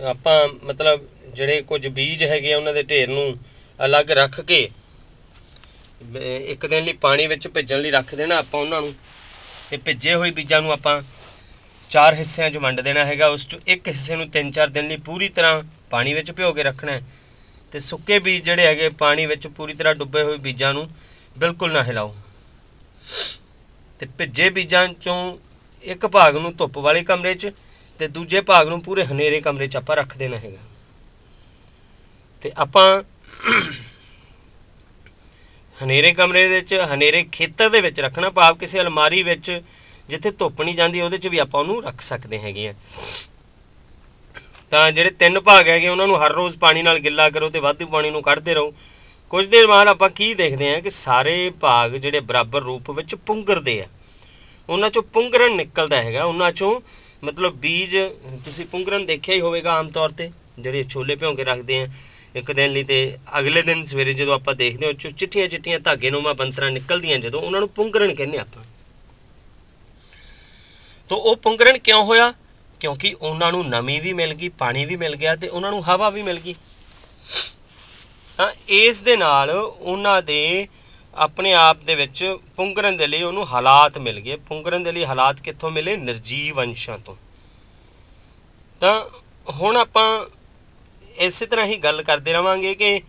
ਆਪਾਂ ਮਤਲਬ ਜਿਹੜੇ ਕੁਝ ਬੀਜ ਹੈਗੇ ਆ ਉਹਨਾਂ ਦੇ ਢੇਰ ਨੂੰ ਅਲੱਗ ਰੱਖ ਕੇ ਇੱਕ ਦਿਨ ਲਈ ਪਾਣੀ ਵਿੱਚ ਭਿੱਜਣ ਲਈ ਰੱਖ ਦੇਣਾ ਆਪਾਂ ਉਹਨਾਂ ਨੂੰ, ਅਤੇ ਭਿੱਜੇ ਹੋਏ ਬੀਜਾਂ ਨੂੰ ਆਪਾਂ 4 ਹਿੱਸਿਆਂ 'ਚ ਵੰਡ ਦੇਣਾ ਹੈਗਾ। ਉਸ 'ਚੋਂ ਇੱਕ ਹਿੱਸੇ ਨੂੰ 3-4 ਦਿਨ ਲਈ ਪੂਰੀ ਤਰ੍ਹਾਂ ਪਾਣੀ ਵਿੱਚ ਭਿਓ ਕੇ ਰੱਖਣਾ, ਅਤੇ ਸੁੱਕੇ ਬੀਜ ਜਿਹੜੇ ਹੈਗੇ ਪਾਣੀ ਵਿੱਚ ਪੂਰੀ ਤਰ੍ਹਾਂ ਡੁੱਬੇ ਹੋਏ ਬੀਜਾਂ ਨੂੰ ਬਿਲਕੁਲ ਨਾ ਹਿਲਾਓ। ਅਤੇ ਭਿੱਜੇ ਬੀਜਾਂ 'ਚੋਂ ਇੱਕ ਭਾਗ ਨੂੰ ਧੁੱਪ ਵਾਲੇ ਕਮਰੇ 'ਚ ਅਤੇ ਦੂਜੇ ਭਾਗ ਨੂੰ ਪੂਰੇ ਹਨੇਰੇ ਕਮਰੇ 'ਚ ਆਪਾਂ ਰੱਖ ਦੇਣਾ ਹੈਗਾ। ਅਤੇ ਆਪਾਂ ਹਨੇਰੇ ਕਮਰੇ ਦੇ ਵਿੱਚ, ਹਨੇਰੇ ਖੇਤਰ ਦੇ ਵਿੱਚ ਰੱਖਣਾ, ਭਾਵ ਕਿਸੇ ਅਲਮਾਰੀ ਵਿੱਚ ਜਿੱਥੇ ਧੁੱਪ ਨਹੀਂ ਜਾਂਦੀ ਉਹਦੇ 'ਚ ਵੀ ਆਪਾਂ ਉਹਨੂੰ ਰੱਖ ਸਕਦੇ ਹੈਗੇ ਆ। ਤਾਂ ਜਿਹੜੇ 3 ਭਾਗ ਹੈਗੇ ਉਹਨਾਂ ਨੂੰ ਹਰ ਰੋਜ਼ ਪਾਣੀ ਨਾਲ ਗਿੱਲਾ ਕਰੋ ਅਤੇ ਵਾਧੂ ਪਾਣੀ ਨੂੰ ਕੱਢਦੇ ਰਹੋ। ਕੁਝ ਦੇਰ ਬਾਅਦ ਆਪਾਂ ਕੀ ਦੇਖਦੇ ਹਾਂ ਕਿ ਸਾਰੇ ਭਾਗ ਜਿਹੜੇ ਬਰਾਬਰ ਰੂਪ ਵਿੱਚ ਪੁੰਗਰਦੇ ਆ, ਉਹਨਾਂ 'ਚੋਂ ਪੁੰਗਰਨ ਨਿਕਲਦਾ ਹੈਗਾ। ਉਹਨਾਂ 'ਚੋਂ ਮਤਲਬ ਬੀਜ ਤੁਸੀਂ ਪੁੰਗਰਨ ਦੇਖਿਆ ਹੀ ਹੋਵੇਗਾ ਆਮ ਤੌਰ 'ਤੇ, ਜਿਹੜੇ ਛੋਲੇ ਭਿਉਂ ਕੇ ਰੱਖਦੇ ਆ ਇੱਕ ਦਿਨ ਲਈ, ਅਤੇ ਅਗਲੇ ਦਿਨ ਸਵੇਰੇ ਜਦੋਂ ਆਪਾਂ ਦੇਖਦੇ ਹਾਂ ਉਹ 'ਚੋਂ ਚਿੱਟੀਆਂ ਧਾਗੇਨੁਮਾ ਬਣਤਰਾਂ ਨਿਕਲਦੀਆਂ, ਜਦੋਂ ਉਹਨਾਂ ਨੂੰ ਪੁੰਗਰਨ ਕਹਿੰਦੇ ਆਪਾਂ। ਤਾਂ ਉਹ ਪੁੰਗਰਨ ਕਿਉਂ ਹੋਇਆ? ਕਿਉਂਕਿ ਉਹਨਾਂ ਨੂੰ ਨਮੀ ਵੀ ਮਿਲ ਗਈ, ਪਾਣੀ ਵੀ ਮਿਲ ਗਿਆ, ਅਤੇ ਉਹਨਾਂ ਨੂੰ ਹਵਾ ਵੀ ਮਿਲ ਗਈ। ਤਾਂ ਇਸ ਦੇ ਨਾਲ ਉਹਨਾਂ ਦੇ ਆਪਣੇ ਆਪ ਦੇ ਵਿੱਚ ਪੁੰਗਰਨ ਦੇ ਲਈ ਉਹਨੂੰ ਹਾਲਾਤ ਮਿਲ ਗਏ। ਪੁੰਗਰਨ ਦੇ ਲਈ ਹਾਲਾਤ ਕਿੱਥੋਂ ਮਿਲੇ? ਨਿਰਜੀਵ ਅੰਸ਼ਾਂ ਤੋਂ। ਤਾਂ ਹੁਣ ਆਪਾਂ ਇਸੇ ਤਰ੍ਹਾਂ ਹੀ ਗੱਲ ਕਰਦੇ ਰਹਾਂਗੇ ਕਿ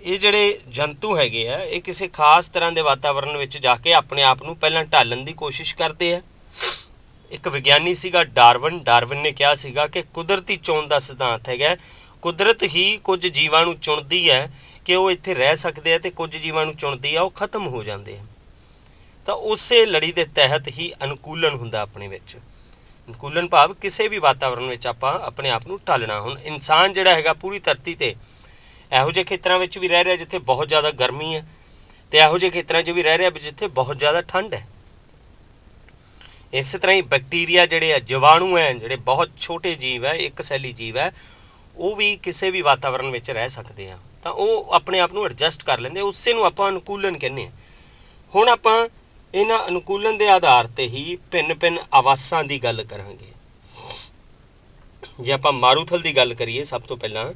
ਇਹ ਜਿਹੜੇ ਜੰਤੂ ਹੈਗੇ ਆ ਇਹ ਕਿਸੇ ਖਾਸ ਤਰ੍ਹਾਂ ਦੇ ਵਾਤਾਵਰਨ ਵਿੱਚ ਜਾ ਕੇ ਆਪਣੇ ਆਪ ਨੂੰ ਪਹਿਲਾਂ ਢਾਲਣ ਦੀ ਕੋਸ਼ਿਸ਼ ਕਰਦੇ ਆ। ਇੱਕ ਵਿਗਿਆਨੀ ਸੀਗਾ ਡਾਰਵਿਨ ਨੇ ਕਿਹਾ ਸੀਗਾ ਕਿ ਕੁਦਰਤੀ ਚੋਣ ਦਾ ਸਿਧਾਂਤ ਹੈਗਾ, ਕੁਦਰਤ ਹੀ ਕੁਝ ਜੀਵਾਂ ਨੂੰ ਚੁਣਦੀ ਹੈ ਕਿ ਉਹ ਇੱਥੇ ਰਹਿ ਸਕਦੇ ਆ, ਅਤੇ ਕੁਝ ਜੀਵਾਂ ਨੂੰ ਚੁਣਦੀ ਆ ਉਹ ਖਤਮ ਹੋ ਜਾਂਦੇ ਆ। ਤਾਂ ਉਸੇ ਲੜੀ ਦੇ ਤਹਿਤ ਹੀ ਅਨੁਕੂਲਨ ਹੁੰਦਾ ਆਪਣੇ ਵਿੱਚ। ਅਨੁਕੂਲਨ ਭਾਵ ਕਿਸੇ ਵੀ ਵਾਤਾਵਰਨ ਵਿੱਚ ਆਪਾਂ ਆਪਣੇ ਆਪ ਨੂੰ ਢਾਲਣਾ। ਹੁਣ ਇਨਸਾਨ ਜਿਹੜਾ ਹੈਗਾ ਪੂਰੀ ਧਰਤੀ 'ਤੇ ਇਹੋ ਜਿਹੇ ਖੇਤਰਾਂ ਵਿੱਚ ਵੀ ਰਹਿ ਰਿਹਾ ਜਿੱਥੇ ਬਹੁਤ ਜ਼ਿਆਦਾ ਗਰਮੀ ਹੈ, ਅਤੇ ਇਹੋ ਜਿਹੇ ਖੇਤਰਾਂ 'ਚ ਵੀ ਰਹਿ ਰਿਹਾ ਜਿੱਥੇ ਬਹੁਤ ਜ਼ਿਆਦਾ ਠੰਡ ਹੈ। ਇਸੇ ਤਰ੍ਹਾਂ ਹੀ ਬੈਕਟੀਰੀਆ ਜਿਹੜੇ ਆ, ਜੀਵਾਣੂ ਹੈ, ਜਿਹੜੇ ਬਹੁਤ ਛੋਟੇ ਜੀਵ ਹੈ, ਇੱਕ ਸੈਲੀ ਜੀਵ ਹੈ, ਉਹ ਵੀ ਕਿਸੇ ਵੀ ਵਾਤਾਵਰਨ ਵਿੱਚ ਰਹਿ ਸਕਦੇ ਆ। ਤਾਂ ਉਹ ਆਪਣੇ ਆਪ ਨੂੰ ਐਡਜਸਟ ਕਰ ਲੈਂਦੇ, ਉਸੇ ਨੂੰ ਆਪਾਂ ਅਨੁਕੂਲਨ ਕਹਿੰਦੇ ਹਾਂ। ਹੁਣ ਆਪਾਂ ਇਹਨਾਂ ਅਨੁਕੂਲਨ ਦੇ ਆਧਾਰ 'ਤੇ ਹੀ ਭਿੰਨ ਆਵਾਸਾਂ ਦੀ ਗੱਲ ਕਰਾਂਗੇ। ਜੇ ਆਪਾਂ ਮਾਰੂਥਲ ਦੀ ਗੱਲ ਕਰੀਏ ਸਭ ਤੋਂ ਪਹਿਲਾਂ,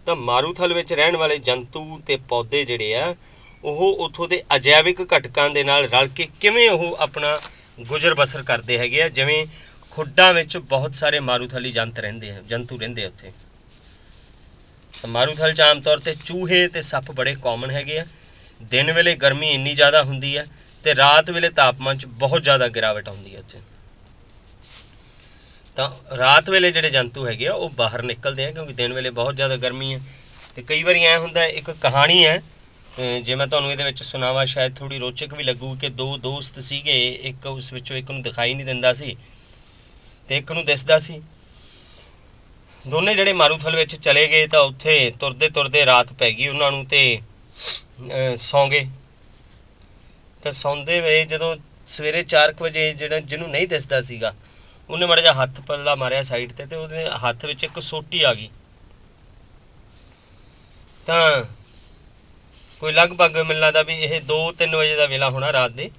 ਤਾਂ ਮਾਰੂਥਲ ਵਿੱਚ ਰਹਿਣ ਵਾਲੇ ਜੰਤੂ ਅਤੇ ਪੌਦੇ ਜਿਹੜੇ ਆ ਉਹ ਉੱਥੋਂ ਦੇ ਅਜੈਵਿਕ ਘਟਕਾਂ ਦੇ ਨਾਲ ਰਲ ਕੇ ਕਿਵੇਂ ਉਹ ਆਪਣਾ ਗੁਜ਼ਰ ਬਸਰ ਕਰਦੇ ਹੈਗੇ ਆ। ਜਿਵੇਂ ਖੁੱਡਾਂ ਵਿੱਚ ਬਹੁਤ ਸਾਰੇ ਮਾਰੂਥਲੀ ਜੰਤੂ ਰਹਿੰਦੇ ਆ ਉੱਥੇ। ਮਾਰੂਥਲ 'ਚ ਆਮ ਤੌਰ 'ਤੇ ਚੂਹੇ ਅਤੇ ਸੱਪ ਬੜੇ ਕਾਮਨ ਹੈਗੇ ਆ। ਦਿਨ ਵੇਲੇ ਗਰਮੀ ਇੰਨੀ ਜ਼ਿਆਦਾ ਹੁੰਦੀ ਹੈ ਅਤੇ ਰਾਤ ਵੇਲੇ ਤਾਪਮਾਨ 'ਚ ਬਹੁਤ ਜ਼ਿਆਦਾ ਗਿਰਾਵਟ ਆਉਂਦੀ ਹੈ ਉੱਥੇ। ਤਾਂ ਰਾਤ ਵੇਲੇ ਜਿਹੜੇ ਜੰਤੂ ਹੈਗੇ ਆ ਉਹ ਬਾਹਰ ਨਿਕਲਦੇ ਆ, ਕਿਉਂਕਿ ਦਿਨ ਵੇਲੇ ਬਹੁਤ ਜ਼ਿਆਦਾ ਗਰਮੀ ਹੈ। ਅਤੇ ਕਈ ਵਾਰੀ ਐਂ ਹੁੰਦਾ, ਇੱਕ ਕਹਾਣੀ ਹੈ ਜੇ ਮੈਂ ਤੁਹਾਨੂੰ ਇਹਦੇ ਵਿੱਚ ਸੁਣਾਵਾਂ ਸ਼ਾਇਦ ਥੋੜ੍ਹੀ ਰੋਚਕ ਵੀ ਲੱਗੂ, ਕਿ ਦੋ ਦੋਸਤ ਸੀਗੇ, ਇੱਕ ਉਸ ਵਿੱਚੋਂ ਇੱਕ ਨੂੰ ਦਿਖਾਈ ਨਹੀਂ ਦਿੰਦਾ ਸੀ ਅਤੇ ਇੱਕ ਨੂੰ ਦਿਸਦਾ ਸੀ। ਦੋਨੇ ਜਿਹੜੇ ਮਾਰੂਥਲ ਵਿੱਚ ਚਲੇ ਗਏ ਤਾਂ ਉੱਥੇ ਤੁਰਦੇ ਤੁਰਦੇ ਰਾਤ ਪੈ ਗਈ ਉਹਨਾਂ ਨੂੰ ਅਤੇ ਸੌਂ ਗਏ। ਤਾਂ ਸੌਂਦੇ ਵੇ ਜਦੋਂ ਸਵੇਰੇ 4 ਵਜੇ ਜਿਹਨੂੰ ਨਹੀਂ ਦਿਸਦਾ ਸੀਗਾ, ਉਹਨੇ ਮਾੜਾ ਜਿਹਾ ਹੱਥ ਪੱਲਾ ਮਾਰਿਆ ਸਾਈਡ 'ਤੇ ਅਤੇ ਉਹਦੇ ਹੱਥ ਵਿੱਚ ਇੱਕ ਸੋਟੀ ਆ ਗਈ। ਤਾਂ ਕੋਈ ਲਗਭਗ ਮੈਨੂੰ ਲੱਗਦਾ ਵੀ ਇਹ 2-3 ਵਜੇ ਦਾ ਵੇਲਾ ਹੋਣਾ ਰਾਤ ਦੇ,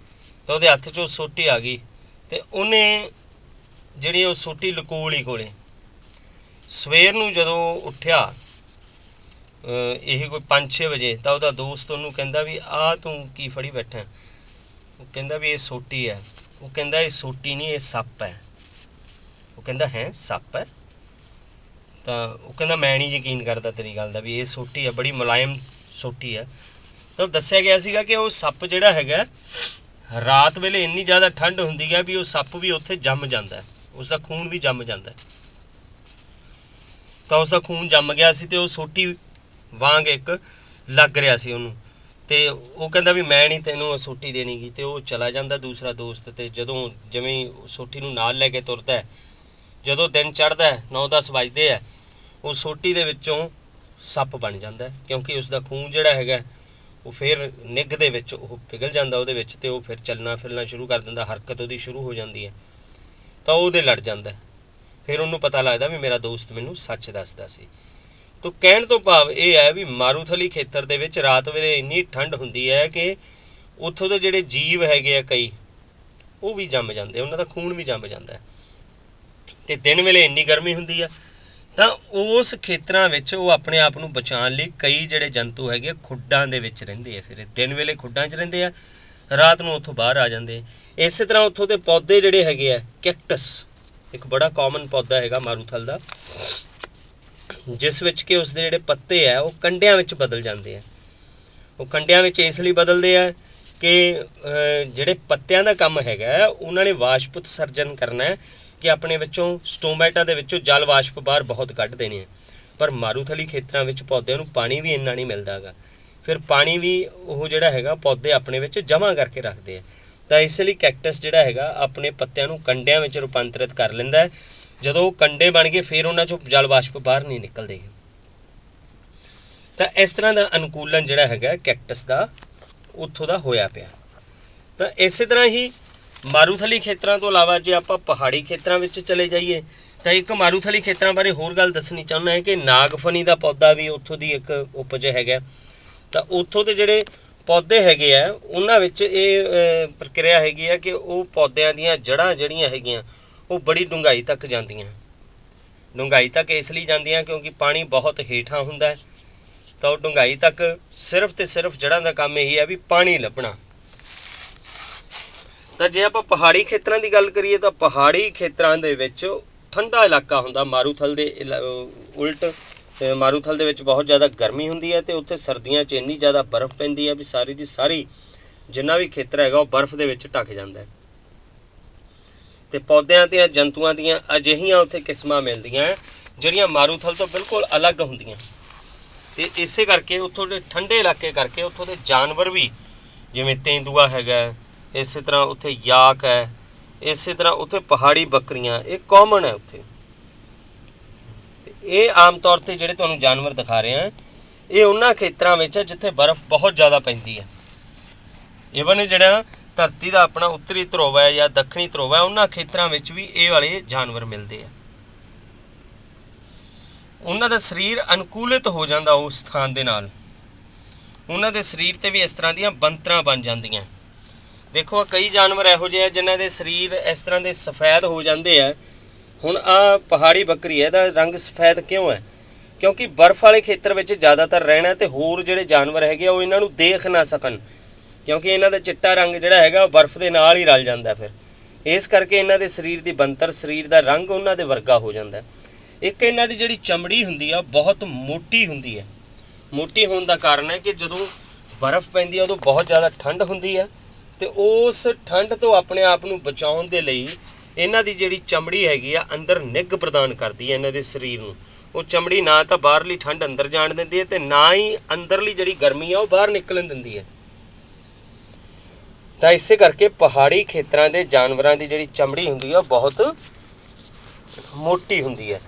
ਤਾਂ ਉਹਦੇ ਹੱਥ 'ਚ ਉਹ ਸੋਟੀ ਆ ਗਈ ਅਤੇ ਉਹਨੇ ਜਿਹੜੀ ਉਹ ਸੋਟੀ ਲਕੋ ਲਈ ਕੋਲੇ। ਸਵੇਰ ਨੂੰ ਜਦੋਂ ਉੱਠਿਆ ਇਹ ਕੋਈ 5-6 ਵਜੇ, ਤਾਂ ਉਹਦਾ ਦੋਸਤ ਉਹਨੂੰ ਕਹਿੰਦਾ ਵੀ ਆਹ ਤੂੰ ਕੀ ਫੜੀ ਬੈਠਾ? ਉਹ ਕਹਿੰਦਾ ਵੀ ਇਹ ਸੋਟੀ ਹੈ। ਉਹ ਕਹਿੰਦਾ ਇਹ ਸੋਟੀ ਨਹੀਂ, ਇਹ ਸੱਪ ਹੈ। ਉਹ ਕਹਿੰਦਾ ਹੈ ਸੱਪ ਹੈ? ਤਾਂ ਉਹ ਕਹਿੰਦਾ ਮੈਂ ਨਹੀਂ ਯਕੀਨ ਕਰਦਾ ਤੇਰੀ ਗੱਲ ਦਾ, ਵੀ ਇਹ ਸੋਟੀ ਹੈ, ਬੜੀ ਮੁਲਾਇਮ ਸੋਟੀ ਹੈ। ਤਾਂ ਦੱਸਿਆ ਗਿਆ ਸੀਗਾ ਕਿ ਉਹ ਸੱਪ ਜਿਹੜਾ ਹੈਗਾ ਰਾਤ ਵੇਲੇ ਇੰਨੀ ਜ਼ਿਆਦਾ ਠੰਡ ਹੁੰਦੀ ਹੈ ਵੀ ਉਹ ਸੱਪ ਵੀ ਉੱਥੇ ਜੰਮ ਜਾਂਦਾ, ਉਸਦਾ ਖੂਨ ਵੀ ਜੰਮ ਜਾਂਦਾ। ਤਾਂ ਉਸਦਾ ਖੂਨ ਜੰਮ ਗਿਆ ਸੀ ਅਤੇ ਉਹ ਸੋਟੀ ਵਾਂਗ ਇੱਕ ਲੱਗ ਰਿਹਾ ਸੀ ਉਹਨੂੰ। ਅਤੇ ਉਹ ਕਹਿੰਦਾ ਵੀ ਮੈਂ ਨਹੀਂ ਤੈਨੂੰ ਸੋਟੀ ਦੇਣੀ ਗੀ। ਅਤੇ ਉਹ ਚਲਾ ਜਾਂਦਾ ਦੂਸਰਾ ਦੋਸਤ, ਅਤੇ ਜਦੋਂ ਜਿਵੇਂ ਸੋਟੀ ਨੂੰ ਨਾਲ ਲੈ ਕੇ ਤੁਰਦਾ, ਜਦੋਂ ਦਿਨ ਚੜ੍ਹਦਾ 9-10 ਵੱਜਦੇ ਆ, ਉਹ ਸੋਟੀ ਦੇ ਵਿੱਚੋਂ ਸੱਪ ਬਣ ਜਾਂਦਾ, ਕਿਉਂਕਿ ਉਸਦਾ ਖੂਨ ਜਿਹੜਾ ਹੈਗਾ ਉਹ ਫਿਰ ਨਿੱਘ ਦੇ ਵਿੱਚ ਉਹ ਪਿਘਲ ਜਾਂਦਾ ਉਹਦੇ ਵਿੱਚ, ਅਤੇ ਉਹ ਫਿਰ ਚੱਲਣਾ ਫਿਰਨਾ ਸ਼ੁਰੂ ਕਰ ਦਿੰਦਾ, ਹਰਕਤ ਉਹਦੀ ਸ਼ੁਰੂ ਹੋ ਜਾਂਦੀ ਹੈ। ਤਾਂ ਉਹਦੇ ਲੜ ਜਾਂਦਾ। ਫਿਰ ਉਹਨੂੰ ਪਤਾ ਲੱਗਦਾ ਵੀ ਮੇਰਾ ਦੋਸਤ ਮੈਨੂੰ ਸੱਚ ਦੱਸਦਾ ਸੀ। ਤਾਂ ਕਹਿਣ ਤੋਂ ਭਾਵ ਇਹ ਹੈ ਵੀ ਮਾਰੂਥਲੀ ਖੇਤਰ ਦੇ ਵਿੱਚ ਰਾਤ ਵੇਲੇ ਇੰਨੀ ਠੰਡ ਹੁੰਦੀ ਹੈ ਕਿ ਉੱਥੋਂ ਦੇ ਜਿਹੜੇ ਜੀਵ ਹੈਗੇ ਆ ਕਈ, ਉਹ ਵੀ ਜੰਮ ਜਾਂਦੇ, ਉਹਨਾਂ ਦਾ ਖੂਨ ਵੀ ਜੰਮ ਜਾਂਦਾ। ਅਤੇ ਦਿਨ ਵੇਲੇ ਇੰਨੀ ਗਰਮੀ ਹੁੰਦੀ ਆ, ਤਾਂ ਉਸ ਖੇਤਰਾਂ ਵਿੱਚ ਉਹ ਆਪਣੇ ਆਪ ਨੂੰ ਬਚਾਉਣ ਲਈ ਕਈ ਜਿਹੜੇ ਜੰਤੂ ਹੈਗੇ ਖੁੱਡਾਂ ਦੇ ਵਿੱਚ ਰਹਿੰਦੇ ਆ। ਫਿਰ ਦਿਨ ਵੇਲੇ ਖੁੱਡਾਂ 'ਚ ਰਹਿੰਦੇ ਆ, ਰਾਤ ਨੂੰ ਉੱਥੋਂ ਬਾਹਰ ਆ ਜਾਂਦੇ। ਇਸੇ ਤਰ੍ਹਾਂ ਉੱਥੋਂ ਦੇ ਪੌਦੇ ਜਿਹੜੇ ਹੈਗੇ ਆ, ਕੈਕਟਸ ਇੱਕ ਬੜਾ ਕਾਮਨ ਪੌਦਾ ਹੈਗਾ ਮਾਰੂਥਲ ਦਾ, ਜਿਸ ਵਿੱਚ ਕਿ ਉਸਦੇ ਜਿਹੜੇ ਪੱਤੇ ਆ ਉਹ ਕੰਡਿਆਂ ਵਿੱਚ ਬਦਲ ਜਾਂਦੇ ਆ। ਉਹ ਕੰਡਿਆਂ ਵਿੱਚ ਇਸ ਲਈ ਬਦਲਦੇ ਆ ਕਿ ਜਿਹੜੇ ਪੱਤਿਆਂ ਦਾ ਕੰਮ ਹੈਗਾ ਉਹਨਾਂ ਨੇ ਵਾਸ਼ਪ ਉਤਸਰਜਨ ਕਰਨਾ ਹੈ, ਕਿ ਆਪਣੇ ਵਿੱਚੋਂ ਸਟੋਮੈਟਾ ਦੇ ਵਿੱਚੋਂ ਜਲ ਵਾਸ਼ਪ ਬਾਹਰ ਬਹੁਤ ਕੱਢ ਦੇਣੇ ਆ। ਪਰ ਮਾਰੂਥਲੀ ਖੇਤਰਾਂ ਵਿੱਚ ਪੌਦਿਆਂ ਨੂੰ ਪਾਣੀ ਵੀ ਇੰਨਾ ਨਹੀਂ ਮਿਲਦਾ ਹੈਗਾ, ਫਿਰ ਪਾਣੀ ਵੀ ਉਹ ਜਿਹੜਾ ਹੈਗਾ ਪੌਦੇ ਆਪਣੇ ਵਿੱਚ ਜਮ੍ਹਾਂ ਕਰਕੇ ਰੱਖਦੇ ਆ। ਤਾਂ ਇਸ ਲਈ ਕੈਕਟਸ ਜਿਹੜਾ ਹੈਗਾ ਆਪਣੇ ਪੱਤਿਆਂ ਨੂੰ ਕੰਡਿਆਂ ਵਿੱਚ ਰੂਪਾਂਤਰਿਤ ਕਰ ਲੈਂਦਾ ਹੈ। ਜਦੋਂ ਉਹ ਕੰਡੇ ਬਣ ਗਏ ਫਿਰ ਉਹਨਾਂ 'ਚੋਂ ਜਲ ਵਾਸ਼ਪ ਬਾਹਰ ਨਹੀਂ ਨਿਕਲਦੇ। ਤਾਂ ਇਸ ਤਰ੍ਹਾਂ ਦਾ ਅਨੁਕੂਲਨ ਜਿਹੜਾ ਹੈਗਾ ਕੈਕਟਸ ਦਾ ਉੱਥੋਂ ਦਾ ਹੋਇਆ ਪਿਆ। ਤਾਂ ਇਸੇ ਤਰ੍ਹਾਂ ਹੀ ਮਾਰੂਥਲੀ ਖੇਤਰਾਂ ਤੋਂ ਇਲਾਵਾ ਜੇ ਆਪਾਂ ਪਹਾੜੀ ਖੇਤਰਾਂ ਵਿੱਚ ਚਲੇ ਜਾਈਏ, ਤਾਂ ਇੱਕ ਮਾਰੂਥਲੀ ਖੇਤਰਾਂ ਬਾਰੇ ਹੋਰ ਗੱਲ ਦੱਸਣੀ ਚਾਹੁੰਦਾ ਹੈ ਕਿ ਨਾਗਫਨੀ ਦਾ ਪੌਦਾ ਵੀ ਉੱਥੋਂ ਦੀ ਇੱਕ ਉਪਜ ਹੈਗਾ। ਤਾਂ ਉੱਥੋਂ ਦੇ ਜਿਹੜੇ ਪੌਦੇ ਹੈਗੇ ਆ ਉਹਨਾਂ ਵਿੱਚ ਇਹ ਪ੍ਰਕਿਰਿਆ ਹੈਗੀ ਆ ਕਿ ਉਹ ਪੌਦਿਆਂ ਦੀਆਂ ਜੜ੍ਹਾਂ ਜਿਹੜੀਆਂ ਹੈਗੀਆਂ ਉਹ ਬੜੀ ਡੂੰਘਾਈ ਤੱਕ ਜਾਂਦੀਆਂ। ਡੂੰਘਾਈ ਤੱਕ ਇਸ ਲਈ ਜਾਂਦੀਆਂ ਕਿਉਂਕਿ ਪਾਣੀ ਬਹੁਤ ਹੇਠਾਂ ਹੁੰਦਾ ਹੈ, ਤਾਂ ਉਹ ਡੂੰਘਾਈ ਤੱਕ ਸਿਰਫ ਅਤੇ ਸਿਰਫ ਜੜ੍ਹਾਂ ਦਾ ਕੰਮ ਇਹੀ ਹੈ ਵੀ ਪਾਣੀ ਲੱਭਣਾ। ਤਾਂ ਜੇ ਆਪਾਂ ਪਹਾੜੀ ਖੇਤਰਾਂ ਦੀ ਗੱਲ ਕਰੀਏ ਤਾਂ ਪਹਾੜੀ ਖੇਤਰਾਂ ਦੇ ਵਿੱਚ ਠੰਡਾ ਇਲਾਕਾ ਹੁੰਦਾ, ਮਾਰੂਥਲ ਦੇ ਉਲਟ ਮਾਰੂਥਲ ਦੇ ਵਿੱਚ ਬਹੁਤ ਜ਼ਿਆਦਾ ਗਰਮੀ ਹੁੰਦੀ ਹੈ ਅਤੇ ਉੱਥੇ ਸਰਦੀਆਂ 'ਚ ਇੰਨੀ ਜ਼ਿਆਦਾ ਬਰਫ਼ ਪੈਂਦੀ ਹੈ ਵੀ ਸਾਰੀ ਦੀ ਸਾਰੀ ਜਿੰਨਾ ਵੀ ਖੇਤਰ ਹੈਗਾ ਉਹ ਬਰਫ਼ ਦੇ ਵਿੱਚ ਢੱਕ ਜਾਂਦਾ ਹੈ। ਅਤੇ ਪੌਦਿਆਂ ਅਤੇ ਜੰਤੂਆਂ ਦੀਆਂ ਅਜਿਹੀਆਂ ਉੱਥੇ ਕਿਸਮਾਂ ਮਿਲਦੀਆਂ ਜਿਹੜੀਆਂ ਮਾਰੂਥਲ ਤੋਂ ਬਿਲਕੁਲ ਅਲੱਗ ਹੁੰਦੀਆਂ। ਅਤੇ ਇਸੇ ਕਰਕੇ ਉੱਥੋਂ ਦੇ ਠੰਡੇ ਇਲਾਕੇ ਕਰਕੇ ਉੱਥੋਂ ਦੇ ਜਾਨਵਰ ਵੀ ਜਿਵੇਂ ਤੇਂਦੂਆ ਹੈਗਾ, ਇਸੇ ਤਰ੍ਹਾਂ ਉੱਥੇ ਯਾਕ ਹੈ, ਇਸੇ ਤਰ੍ਹਾਂ ਉੱਥੇ ਪਹਾੜੀ ਬੱਕਰੀਆਂ, ਇਹ ਕਾਮਨ ਹੈ ਉੱਥੇ। ਅਤੇ ਇਹ ਆਮ ਤੌਰ 'ਤੇ ਜਿਹੜੇ ਤੁਹਾਨੂੰ ਜਾਨਵਰ ਦਿਖਾ ਰਹੇ ਹਾਂ ਇਹ ਉਹਨਾਂ ਖੇਤਰਾਂ ਵਿੱਚ ਹੈ ਜਿੱਥੇ ਬਰਫ਼ ਬਹੁਤ ਜ਼ਿਆਦਾ ਪੈਂਦੀ ਹੈ। ਈਵਨ ਜਿਹੜਾ ਧਰਤੀ ਦਾ ਆਪਣਾ ਉੱਤਰੀ ਧਰੁਵ ਹੈ ਜਾਂ ਦੱਖਣੀ ਧਰੁਵ ਹੈ ਉਹਨਾਂ ਖੇਤਰਾਂ ਵਿੱਚ ਵੀ ਇਹ ਵਾਲੇ ਜਾਨਵਰ ਮਿਲਦੇ ਆ। ਉਹਨਾਂ ਦਾ ਸਰੀਰ ਅਨੁਕੂਲਿਤ ਹੋ ਜਾਂਦਾ ਉਸ ਸਥਾਨ ਦੇ ਨਾਲ, ਉਹਨਾਂ ਦੇ ਸਰੀਰ 'ਤੇ ਵੀ ਇਸ ਤਰ੍ਹਾਂ ਦੀਆਂ ਬਣਤਰਾਂ ਬਣ ਜਾਂਦੀਆਂ। ਦੇਖੋ ਕਈ ਜਾਨਵਰ ਇਹੋ ਜਿਹੇ ਆ ਜਿਨ੍ਹਾਂ ਦੇ ਸਰੀਰ ਇਸ ਤਰ੍ਹਾਂ ਦੇ ਸਫੈਦ ਹੋ ਜਾਂਦੇ ਆ। ਹੁਣ ਆਹ ਪਹਾੜੀ ਬੱਕਰੀ ਹੈ, ਇਹਦਾ ਰੰਗ ਸਫੈਦ ਕਿਉਂ ਹੈ? क्योंकि बर्फ़ वाले खेतर में ज़्यादातर रहना तो होर जिहड़े जानवर है वो इन्हां नूं देख ना सकन, क्योंकि इन्हां दा चिट्टा रंग जिहड़ा है बर्फ़ के नाल ही रल जाता। फिर इस करके इन्हां दे शरीर की बनतर, शरीर का रंग उन्हां दे वर्गा हो जाता। एक इन्हां दी जिहड़ी चमड़ी हुंदी आ बहुत मोटी हुंदी है। मोटी होने का कारण है कि जदों बर्फ़ पैंदी है उदों बहुत ज़्यादा ठंड हुंदी है, तो उस ठंड तो अपने आप नूं बचाउण दे लई इन्हां दी जिहड़ी चमड़ी हैगी आ अंदर निग प्रदान करदी है इन्हां दे शरीर नूं। वो चमड़ी ना तो बाहरली ठंड अंदर जाण दिंदी है ते ना ही अंदरली जिहड़ी गर्मी है वो बाहर निकलण दिंदी है। तो इस करके पहाड़ी खेतरां दे जानवरां दी जिहड़ी चमड़ी हुंदी है बहुत मोटी हुंदी है,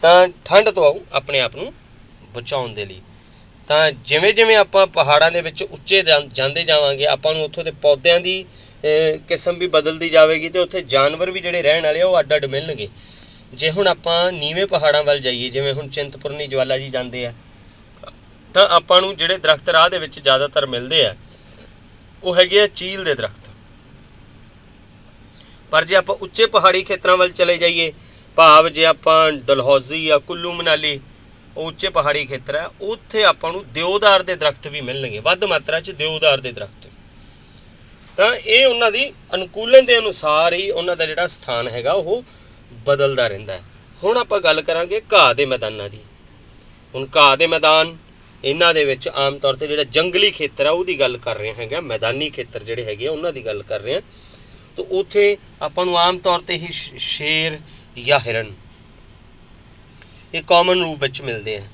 तो ठंड तो अपने आप नूं बचाउण दे लई। तो जिवें जिवें आपां पहाड़ां दे विच उच्चे जांदे जावांगे आपां नूं उत्थों दे पौदिਆਂ ਦੀ किस्म भी बदलती जाएगी, तो उत्थे जानवर भी जिहड़े रहण वाले वो अड्ड अड्ड मिलणगे। जे हुण आपां नीवें पहाड़ां वल जाइए, जिवें हुण चिंतपुरनी ज्वाला जी जांदे आ, तो आपां नूं जिहड़े दरख्त राह दे विच ज़्यादातर मिलदे आ वो हैगे आ चील दे दरख्त। पर जे आपां उच्चे पहाड़ी खेतरां वल चले जाइए, भाव जे आपां डलहौजी या कुल्लू मनाली उच्चे पहाड़ी खेतर है, उत्थे आपां नूं देवदार दे दरख्त भी मिलणगे, वध मात्रा च देवदार दे दरख्त। तो ये उन्हां दी अनुकूलन के अनुसार ही उन्हां दा जिहड़ा स्थान हैगा वो बदलदा रहिंदा है। हुण आपां गल करांगे घाह दे मैदानां दी। हुण घाह दे मैदान इन्हां दे विच आम तौर ते जिहड़ा जंगली खेतर है उहदी गल कर रहे हैगा, मैदानी खेतर जिहड़े हैगे उन्हां दी गल कर रहे हैं। तो उत्थे आपां नूं आम तौर ते ही शेर या हिरन ये कॉमन रूप विच मिलते हैं।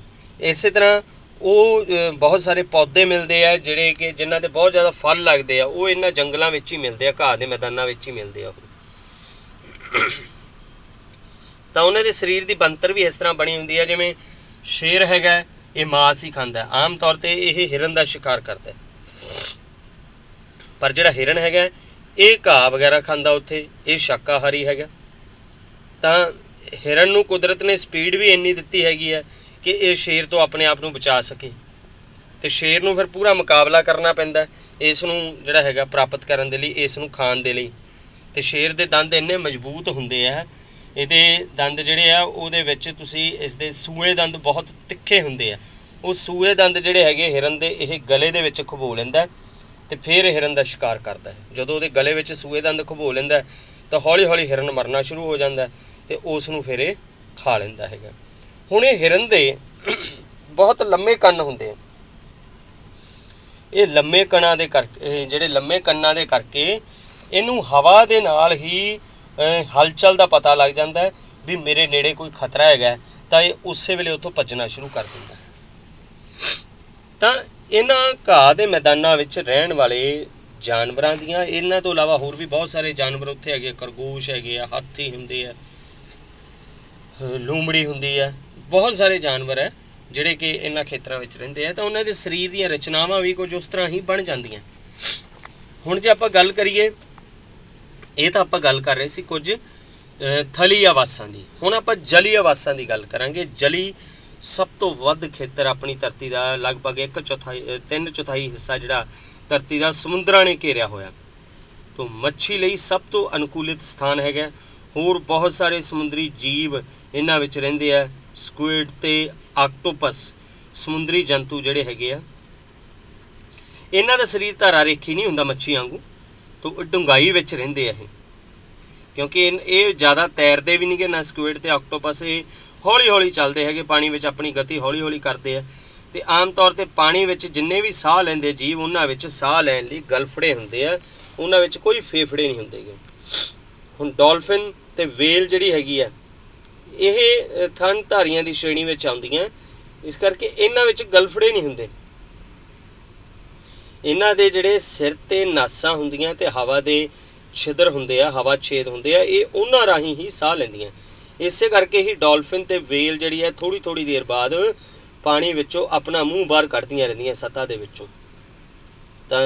इस तरह वो बहुत सारे पौधे मिलते हैं जिहड़े कि जिन्हां दे बहुत ज़्यादा फल लगते हैं, वो इन्हां जंगलों में ही मिलते हैं, घाह के मैदानों में ही मिलते हैं। तो उन्हां दे शरीर की बनतर भी इस तरह बनी हुंदी है, जिवें शेर हैगा ये मांस ही खांदा है, आम तौर पर यह हिरन का शिकार करता है। पर जिहड़ा हिरन हैगा ये घाह वगैरह खांदा, उत्थे ये शाकाहारी हैगा। तो हिरन नूं कुदरत ने स्पीड भी इन्नी दित्ती हैगी है कि ये शेर तो अपने आप नूं बचा सके, तो शेर नूं फिर पूरा मुकाबला करना पैंदा इस नूं जिहड़ा हैगा प्राप्त करन दे लई, इस नूं खाण दे लई। तो शेर दे दंद इन्ने मजबूत हुंदे आ, इहदे दंद जिहड़े आ उहदे विच तुसीं इसदे सूए दंद बहुत तिखे हुंदे आ। वो सूए दंद जिहड़े हैगे हिरन दे इह गले दे विच खबो लैंदा ते फिर हिरन दा शिकार करदा है। जदों उहदे गले विच सूए दंद खबो लैंदा तो हौली हौली हिरन मरना शुरू हो जाता है, तो उस नूं फिर ये खा लैंदा हैगा। हुण ये हिरन दे बहुत लम्मे कंन हुंदे आ, ये लम्मे कणां दे करके जिहड़े लम्मे कन्नां दे करके इनू हवा दे नाल ही हलचल का पता लग जाता है भी मेरे नेड़े कोई खतरा है, तो ये उस वेले उत्थों भजना शुरू कर दिंदा है। तो इन्हां घाह दे मैदानां विच रहण वाले जानवरां दियां इन्हां तो इलावा होर भी बहुत सारे जानवर उत्थे हैगे, खरगोश हैगे आ, हाथी हुंदे आ, लूमड़ी हुंदी है, बहुत सारे जानवर है जिहड़े कि इन्हां खेतरां विच रहिंदे आ। तो उन्हां दे शरीर दीयां रचनावां भी कुछ उस तरह ही बन जांदियां। हुण जे आपां गल करिए, ये तो आप गल कर रहे सी कुछ थली आवासां की, हुण आपां जली आवासां की गल करांगे। जली सब तो वध खेतर अपनी धरती का लगभग 3/4 हिस्सा जिहड़ा धरती का समुद्रां ने घेरिया होया, तो मच्छी लई सब तो अनुकूलित स्थान हैगा। होर बहुत सारे समुद्री जीव इन्हां विच रहिंदे आ, स्क्विड ते आक्टोपस समुद्री जंतु जिहड़े हैगे आ, इन्हां दा शरीर धारा रेखी नहीं हुंदा मच्छी वांगू, तो डूंगाई विच रहिंदे आ, क्योंकि ये ज़्यादा तैरते भी नहीं गे ना स्क्विड ते आक्टोपस, ये हौली हौली चलते हैं, पानी में अपनी गति हौली हौली करते हैं। तो आम तौर पर पानी में जिन्ने भी साह लेंदे जीव उन्हां साह लैण लई गलफड़े हुंदे आ, उन्हां विच कोई फेफड़े नहीं हुंदे गे। हुण डॉल्फिन ते वेल जिहड़ी हैगी आ ये थणधारियां दी श्रेणी में आउंदियां, इस करके इन्हां विच गलफड़े नहीं हुंदे। इन्हां दे जिहड़े सिर ते नासां हुंदियां ते हवा दे छिद्र हुंदे आ, हवा छेद हुंदे आ, ये उन्हां राहीं ही साह लैंदियां। इसे करके ही डॉल्फिन ते वेल जिहड़ी है थोड़ी थोड़ी देर बाद पानी विचों अपना मूँह बाहर कढदियां रहिंदियां सतह दे विचों। तां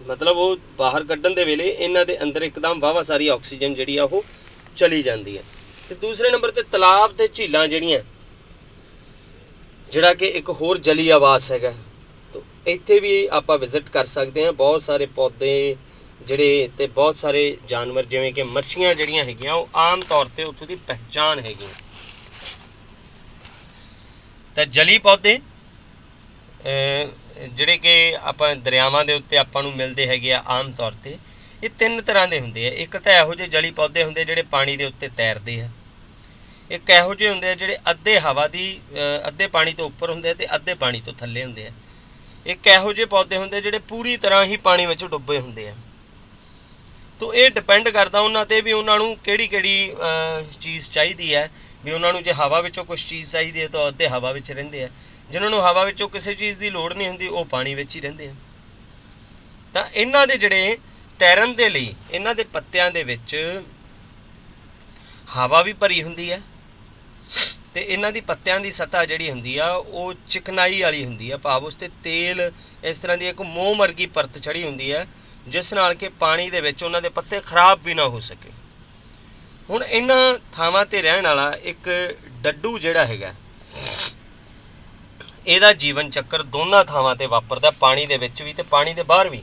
मतलब वो बाहर कड्ढण दे वेले इन्हां दे अंदर एकदम वाहवा सारी ऑक्सीजन जिहड़ी आ वो चली जाती है। तो दूसरे नंबर ते तलाब ते झीलां जिहड़ियां जिहड़ा कि एक होर जली आवास हैगा, तो इत्थे भी आपां विजिट कर सकते हैं। बहुत सारे पौधे जिहड़े ते बहुत सारे जानवर जिवें कि मच्छियां जिहड़ियां हैगियां वो आम तौर पर उत्थों की पहचान हैगी। ਤਾਂ ਜਲੀ ਪੌਦੇ ਜਿਹੜੇ ਕਿ ਆਪਾਂ ਦਰਿਆਵਾਂ ਦੇ ਉੱਤੇ ਆਪਾਂ ਨੂੰ ਮਿਲਦੇ ਹੈਗੇ ਆ ਆਮ ਤੌਰ 'ਤੇ, ਇਹ 3 ਤਰ੍ਹਾਂ ਦੇ ਹੁੰਦੇ ਆ। ਇੱਕ ਤਾਂ ਇਹੋ ਜਿਹੇ ਜਲੀ ਪੌਦੇ ਹੁੰਦੇ ਜਿਹੜੇ ਪਾਣੀ ਦੇ ਉੱਤੇ ਤੈਰਦੇ ਆ। ਇੱਕ ਇਹੋ ਜਿਹੇ ਹੁੰਦੇ ਆ ਜਿਹੜੇ ਅੱਧੇ ਹਵਾ ਦੀ ਅੱਧੇ ਪਾਣੀ ਤੋਂ ਉੱਪਰ ਹੁੰਦੇ ਆ ਅਤੇ ਅੱਧੇ ਪਾਣੀ ਤੋਂ ਥੱਲੇ ਹੁੰਦੇ ਆ। ਇੱਕ ਇਹੋ ਜਿਹੇ ਪੌਦੇ ਹੁੰਦੇ ਜਿਹੜੇ ਪੂਰੀ ਤਰ੍ਹਾਂ ਹੀ ਪਾਣੀ ਵਿੱਚ ਡੁੱਬੇ ਹੁੰਦੇ ਆ। ਤੋ ਇਹ ਡਿਪੈਂਡ ਕਰਦਾ ਉਹਨਾਂ 'ਤੇ ਵੀ ਉਹਨਾਂ ਨੂੰ ਕਿਹੜੀ ਚੀਜ਼ ਚਾਹੀਦੀ ਹੈ। ਵੀ ਉਹਨਾਂ ਨੂੰ ਜੇ ਹਵਾ ਵਿੱਚੋਂ ਕੁਛ ਚੀਜ਼ ਚਾਹੀਦੀ ਹੈ ਤਾਂ ਅੱਧੇ ਹਵਾ ਵਿੱਚ ਰਹਿੰਦੇ ਆ। ਜਿਨ੍ਹਾਂ ਨੂੰ ਹਵਾ ਵਿੱਚੋਂ ਕਿਸੇ ਚੀਜ਼ ਦੀ ਲੋੜ ਨਹੀਂ ਹੁੰਦੀ ਉਹ ਪਾਣੀ ਵਿੱਚ ਹੀ ਰਹਿੰਦੇ ਆ। ਤਾਂ ਇਹਨਾਂ ਦੇ ਜਿਹੜੇ ਤੈਰਨ ਦੇ ਲਈ ਇਹਨਾਂ ਦੇ ਪੱਤਿਆਂ ਦੇ ਵਿੱਚ ਹਵਾ ਵੀ ਭਰੀ ਹੁੰਦੀ ਹੈ ਅਤੇ ਇਹਨਾਂ ਦੀ ਪੱਤਿਆਂ ਦੀ ਸਤ੍ਹਾ ਜਿਹੜੀ ਹੁੰਦੀ ਆ ਉਹ ਚਿਕਨਾਈ ਵਾਲੀ ਹੁੰਦੀ ਆ, ਭਾਵ ਉਸ 'ਤੇ ਤੇਲ ਇਸ ਤਰ੍ਹਾਂ ਦੀ ਇੱਕ ਮੋਮ ਵਰਗੀ ਪਰਤ ਚੜ੍ਹੀ ਹੁੰਦੀ ਹੈ, ਜਿਸ ਨਾਲ ਕਿ ਪਾਣੀ ਦੇ ਵਿੱਚ ਉਹਨਾਂ ਦੇ ਪੱਤੇ ਖਰਾਬ ਵੀ ਨਾ ਹੋ ਸਕੇ। ਹੁਣ ਇਹਨਾਂ ਥਾਵਾਂ 'ਤੇ ਰਹਿਣ ਵਾਲਾ ਇੱਕ ਡੱਡੂ ਜਿਹੜਾ ਹੈਗਾ, ਇਹਦਾ ਜੀਵਨ ਚੱਕਰ ਦੋਨਾਂ ਥਾਵਾਂ 'ਤੇ ਵਾਪਰਦਾ, ਪਾਣੀ ਦੇ ਵਿੱਚ ਵੀ ਅਤੇ ਪਾਣੀ ਦੇ ਬਾਹਰ ਵੀ।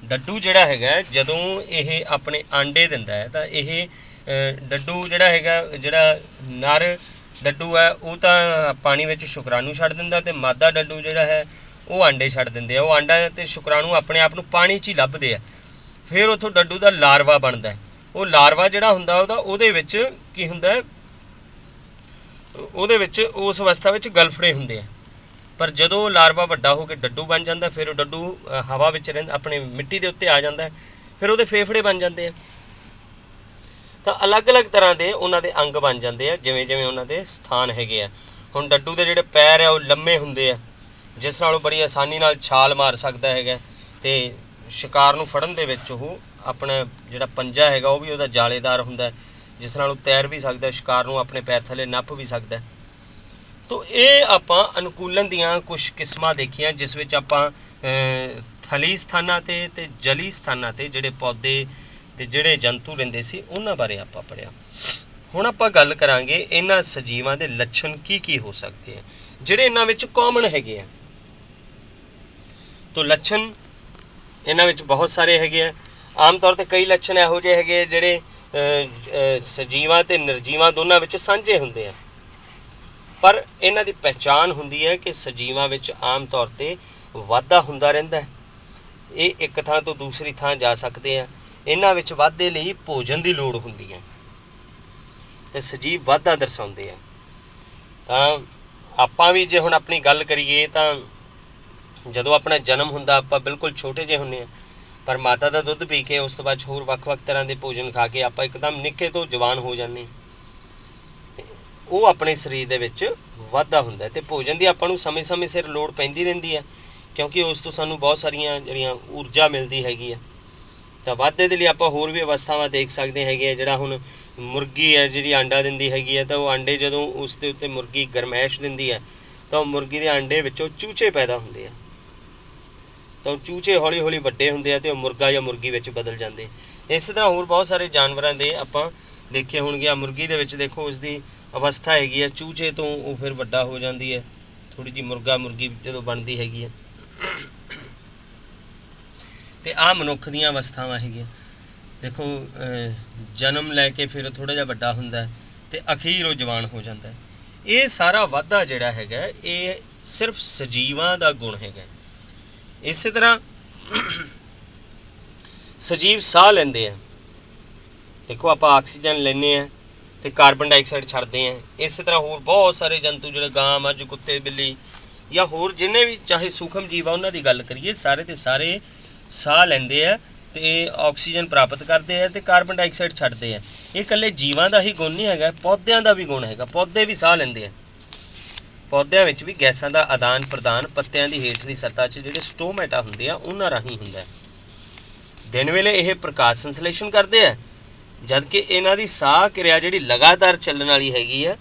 ਡੱਡੂ ਜਿਹੜਾ ਹੈਗਾ ਜਦੋਂ ਇਹ ਆਪਣੇ ਆਂਡੇ ਦਿੰਦਾ ਹੈ ਤਾਂ ਇਹ ਡੱਡੂ ਜਿਹੜਾ ਹੈਗਾ, ਜਿਹੜਾ ਨਰ ਡੱਡੂ ਹੈ ਉਹ ਤਾਂ ਪਾਣੀ ਵਿੱਚ ਸ਼ੁਕਰਾਣੂ ਛੱਡ ਦਿੰਦਾ ਅਤੇ ਮਾਦਾ ਡੱਡੂ ਜਿਹੜਾ ਹੈ ਉਹ ਆਂਡੇ ਛੱਡ ਦਿੰਦੇ ਆ। ਉਹ ਆਂਡਾ ਅਤੇ ਸ਼ੁਕਰਾਣੂ ਆਪਣੇ ਆਪ ਨੂੰ ਪਾਣੀ 'ਚ ਹੀ ਲੱਭਦੇ ਆ। ਫਿਰ ਉੱਥੋਂ ਡੱਡੂ ਦਾ ਲਾਰਵਾ ਬਣਦਾ। ਉਹ ਲਾਰਵਾ ਜਿਹੜਾ ਹੁੰਦਾ ਉਹਦੇ ਵਿੱਚ ਕੀ ਹੁੰਦਾ, ਉਹਦੇ ਵਿੱਚ ਉਸ ਅਵਸਥਾ ਵਿੱਚ ਗਲਫੜੇ ਹੁੰਦੇ ਆ। ਪਰ ਜਦੋਂ ਉਹ ਲਾਰਵਾ ਵੱਡਾ ਹੋ ਕੇ ਡੱਡੂ ਬਣ ਜਾਂਦਾ, ਫਿਰ ਉਹ ਡੱਡੂ ਹਵਾ ਵਿੱਚ ਰਹਿੰਦਾ, ਆਪਣੇ ਮਿੱਟੀ ਦੇ ਉੱਤੇ ਆ ਜਾਂਦਾ, ਫਿਰ ਉਹਦੇ ਫੇਫੜੇ ਬਣ ਜਾਂਦੇ ਆ। ਤਾਂ ਅਲੱਗ-ਅਲੱਗ ਤਰ੍ਹਾਂ ਦੇ ਉਹਨਾਂ ਦੇ ਅੰਗ ਬਣ ਜਾਂਦੇ ਆ, ਜਿਵੇਂ ਜਿਵੇਂ ਉਹਨਾਂ ਦੇ ਸਥਾਨ ਹੈਗੇ ਆ। ਹੁਣ ਡੱਡੂ ਦੇ ਜਿਹੜੇ ਪੈਰ ਆ ਉਹ ਲੰਮੇ ਹੁੰਦੇ ਆ, ਜਿਸ ਨਾਲ ਉਹ ਬੜੀ ਆਸਾਨੀ ਨਾਲ ਛਾਲ ਮਾਰ ਸਕਦਾ ਹੈਗਾ ਅਤੇ ਸ਼ਿਕਾਰ ਨੂੰ ਫੜਨ ਦੇ ਵਿੱਚ ਉਹ ਆਪਣਾ ਜਿਹੜਾ ਪੰਜਾ ਹੈਗਾ ਉਹ ਵੀ ਉਹਦਾ ਜਾਲੇਦਾਰ ਹੁੰਦਾ, ਜਿਸ ਨਾਲ ਉਹ ਤੈਰ ਵੀ ਸਕਦਾ, ਸ਼ਿਕਾਰ ਨੂੰ ਆਪਣੇ ਪੈਰ ਥੱਲੇ ਨੱਪ ਵੀ ਸਕਦਾ। ਤੋ ਇਹ ਆਪਾਂ ਅਨੁਕੂਲਨ ਦੀਆਂ ਕੁਛ ਕਿਸਮਾਂ ਦੇਖੀਆਂ, ਜਿਸ ਵਿੱਚ ਆਪਾਂ ਥਲੀ ਸਥਾਨਾਂ 'ਤੇ ਅਤੇ ਜਲੀ ਸਥਾਨਾਂ 'ਤੇ ਜਿਹੜੇ ਪੌਦੇ ਅਤੇ ਜਿਹੜੇ ਜੰਤੂ ਰਹਿੰਦੇ ਸੀ ਉਹਨਾਂ ਬਾਰੇ ਆਪਾਂ ਪੜ੍ਹਿਆ। ਹੁਣ ਆਪਾਂ ਗੱਲ ਕਰਾਂਗੇ ਇਹਨਾਂ ਸਜੀਵਾਂ ਦੇ ਲੱਛਣ ਕੀ ਕੀ ਹੋ ਸਕਦੇ ਆ ਜਿਹੜੇ ਇਹਨਾਂ ਵਿੱਚ ਕਾਮਨ ਹੈਗੇ ਆ। ਤੋ ਲੱਛਣ ਇਹਨਾਂ ਵਿੱਚ ਬਹੁਤ ਸਾਰੇ ਹੈਗੇ ਆ। ਆਮ ਤੌਰ 'ਤੇ ਕਈ ਲੱਛਣ ਇਹੋ ਜਿਹੇ ਹੈਗੇ ਜਿਹੜੇ ਸਜੀਵਾਂ ਅਤੇ ਨਿਰਜੀਵਾਂ ਦੋਨਾਂ ਵਿੱਚ ਸਾਂਝੇ ਹੁੰਦੇ ਆ, ਪਰ ਇਹਨਾਂ ਦੀ ਪਹਿਚਾਣ ਹੁੰਦੀ ਹੈ ਕਿ ਸਜੀਵਾਂ ਵਿੱਚ ਆਮ ਤੌਰ 'ਤੇ ਵਾਧਾ ਹੁੰਦਾ ਰਹਿੰਦਾ ਹੈ। ਇਹ ਇੱਕ ਥਾਂ ਤੋਂ ਦੂਸਰੀ ਥਾਂ ਜਾ ਸਕਦੇ ਆ। ਇਹਨਾਂ ਵਿੱਚ ਵਾਧੇ ਲਈ ਭੋਜਨ ਦੀ ਲੋੜ ਹੁੰਦੀ ਹੈ ਅਤੇ ਸਜੀਵ ਵਾਧਾ ਦਰਸਾਉਂਦੇ ਆ। ਤਾਂ ਆਪਾਂ ਵੀ ਜੇ ਹੁਣ ਆਪਣੀ ਗੱਲ ਕਰੀਏ ਤਾਂ ਜਦੋਂ ਆਪਣਾ ਜਨਮ ਹੁੰਦਾ ਆਪਾਂ ਬਿਲਕੁਲ ਛੋਟੇ ਜਿਹੇ ਹੁੰਦੇ ਹਾਂ, ਪਰ ਮਾਤਾ ਦਾ ਦੁੱਧ ਪੀ ਕੇ ਉਸ ਤੋਂ ਬਾਅਦ ਹੋਰ ਵੱਖ-ਵੱਖ ਤਰ੍ਹਾਂ ਦੇ ਭੋਜਨ ਖਾ ਕੇ ਆਪਾਂ ਇੱਕਦਮ ਨਿੱਕੇ ਤੋਂ ਜਵਾਨ ਹੋ ਜਾਂਦੇ ਹਾਂ। ਅਤੇ ਉਹ ਆਪਣੇ ਸਰੀਰ ਦੇ ਵਿੱਚ ਵਾਧਾ ਹੁੰਦਾ ਅਤੇ ਭੋਜਨ ਦੀ ਆਪਾਂ ਨੂੰ ਸਮੇਂ-ਸਮੇਂ ਸਿਰ ਲੋੜ ਪੈਂਦੀ ਰਹਿੰਦੀ ਹੈ, ਕਿਉਂਕਿ ਉਸ ਤੋਂ ਸਾਨੂੰ ਬਹੁਤ ਸਾਰੀਆਂ ਜਿਹੜੀਆਂ ਊਰਜਾ ਮਿਲਦੀ ਹੈਗੀ ਆ। ਤਾਂ ਵਾਧੇ ਦੇ ਲਈ ਆਪਾਂ ਹੋਰ ਵੀ ਅਵਸਥਾਵਾਂ ਦੇਖ ਸਕਦੇ ਹੈਗੇ ਆ। ਜਿਹੜਾ ਹੁਣ ਮੁਰਗੀ ਹੈ ਜਿਹੜੀ ਆਂਡਾ ਦਿੰਦੀ ਹੈਗੀ ਹੈ, ਤਾਂ ਉਹ ਆਂਡੇ ਜਦੋਂ ਉਸ ਦੇ ਉੱਤੇ ਮੁਰਗੀ ਗਰਮੈਸ਼ ਦਿੰਦੀ ਹੈ ਤਾਂ ਉਹ ਮੁਰਗੀ ਦੇ ਆਂਡੇ ਵਿੱਚੋਂ ਚੂਚੇ ਪੈਦਾ ਹੁੰਦੇ ਆ। ਤਾਂ ਉਹ ਚੂਚੇ ਹੌਲੀ ਹੌਲੀ ਵੱਡੇ ਹੁੰਦੇ ਆ ਅਤੇ ਉਹ ਮੁਰਗਾ ਜਾਂ ਮੁਰਗੀ ਵਿੱਚ ਬਦਲ ਜਾਂਦੇ। ਇਸ ਤਰ੍ਹਾਂ ਹੋਰ ਬਹੁਤ ਸਾਰੇ ਜਾਨਵਰਾਂ ਦੇ ਆਪਾਂ ਦੇਖੇ ਹੋਣਗੇ। ਮੁਰਗੀ ਦੇ ਵਿੱਚ ਦੇਖੋ ਉਸਦੀ ਅਵਸਥਾ ਹੈਗੀ ਹੈ ਚੂਚੇ ਤੋਂ ਉਹ ਫਿਰ ਵੱਡਾ ਹੋ ਜਾਂਦੀ ਹੈ, ਥੋੜ੍ਹੀ ਜਿਹੀ ਮੁਰਗਾ ਮੁਰਗੀ ਜਦੋਂ ਬਣਦੀ ਹੈਗੀ ਹੈ। ਅਤੇ ਆਹ ਮਨੁੱਖ ਦੀਆਂ ਅਵਸਥਾਵਾਂ ਹੈਗੀਆਂ। ਦੇਖੋ ਜਨਮ ਲੈ ਕੇ ਫਿਰ ਥੋੜ੍ਹਾ ਜਿਹਾ ਵੱਡਾ ਹੁੰਦਾ ਅਤੇ ਅਖੀਰ ਉਹ ਜਵਾਨ ਹੋ ਜਾਂਦਾ। ਇਹ ਸਾਰਾ ਵਾਧਾ ਜਿਹੜਾ ਹੈਗਾ ਇਹ ਸਿਰਫ ਸਜੀਵਾਂ ਦਾ ਗੁਣ ਹੈਗਾ। ਇਸੇ ਤਰ੍ਹਾਂ ਸਜੀਵ ਸਾਹ ਲੈਂਦੇ ਆ। ਦੇਖੋ ਆਪਾਂ ਆਕਸੀਜਨ ਲੈਂਦੇ ਹਾਂ ਅਤੇ ਕਾਰਬਨ ਡਾਈਆਕਸਾਈਡ ਛੱਡਦੇ ਹਾਂ। ਇਸੇ ਤਰ੍ਹਾਂ ਹੋਰ ਬਹੁਤ ਸਾਰੇ ਜੰਤੂ ਜਿਹੜੇ ਗਾਂ ਮੱਝ ਕੁੱਤੇ ਬਿੱਲੀ ਜਾਂ ਹੋਰ ਜਿੰਨੇ ਵੀ ਚਾਹੇ ਸੂਖਮ ਜੀਵ ਆ ਉਹਨਾਂ ਦੀ ਗੱਲ ਕਰੀਏ, ਸਾਰੇ ਦੇ ਸਾਰੇ ਸਾਹ ਲੈਂਦੇ ਆ ਅਤੇ ਆਕਸੀਜਨ ਪ੍ਰਾਪਤ ਕਰਦੇ ਆ ਅਤੇ ਕਾਰਬਨ ਡਾਈਆਕਸਾਈਡ ਛੱਡਦੇ ਆ। ਇਹ ਇਕੱਲੇ ਜੀਵਾਂ ਦਾ ਹੀ ਗੁਣ ਨਹੀਂ ਹੈਗਾ, ਪੌਦਿਆਂ ਦਾ ਵੀ ਗੁਣ ਹੈਗਾ। ਪੌਦੇ ਵੀ ਸਾਹ ਲੈਂਦੇ ਆ। ਪੌਦਿਆਂ ਵਿੱਚ ਵੀ ਗੈਸਾਂ ਦਾ ਆਦਾਨ ਪ੍ਰਦਾਨ ਪੱਤਿਆਂ ਦੀ ਹੇਠਲੀ ਸਤ੍ਹਾ 'ਚ ਜਿਹੜੇ ਸਟੋਮੈਟਾ ਹੁੰਦੇ ਆ ਉਹਨਾਂ ਰਾਹੀਂ ਹੁੰਦਾ। ਦਿਨ ਵੇਲੇ ਇਹ ਪ੍ਰਕਾਸ਼ ਸੰਸਲੇਸ਼ਨ ਕਰਦੇ ਆ, ਜਦ ਕਿ ਇਹਨਾਂ ਦੀ ਸਾਹ ਕਿਰਿਆ ਜਿਹੜੀ ਲਗਾਤਾਰ ਚੱਲਣ ਵਾਲੀ ਹੈਗੀ ਆ।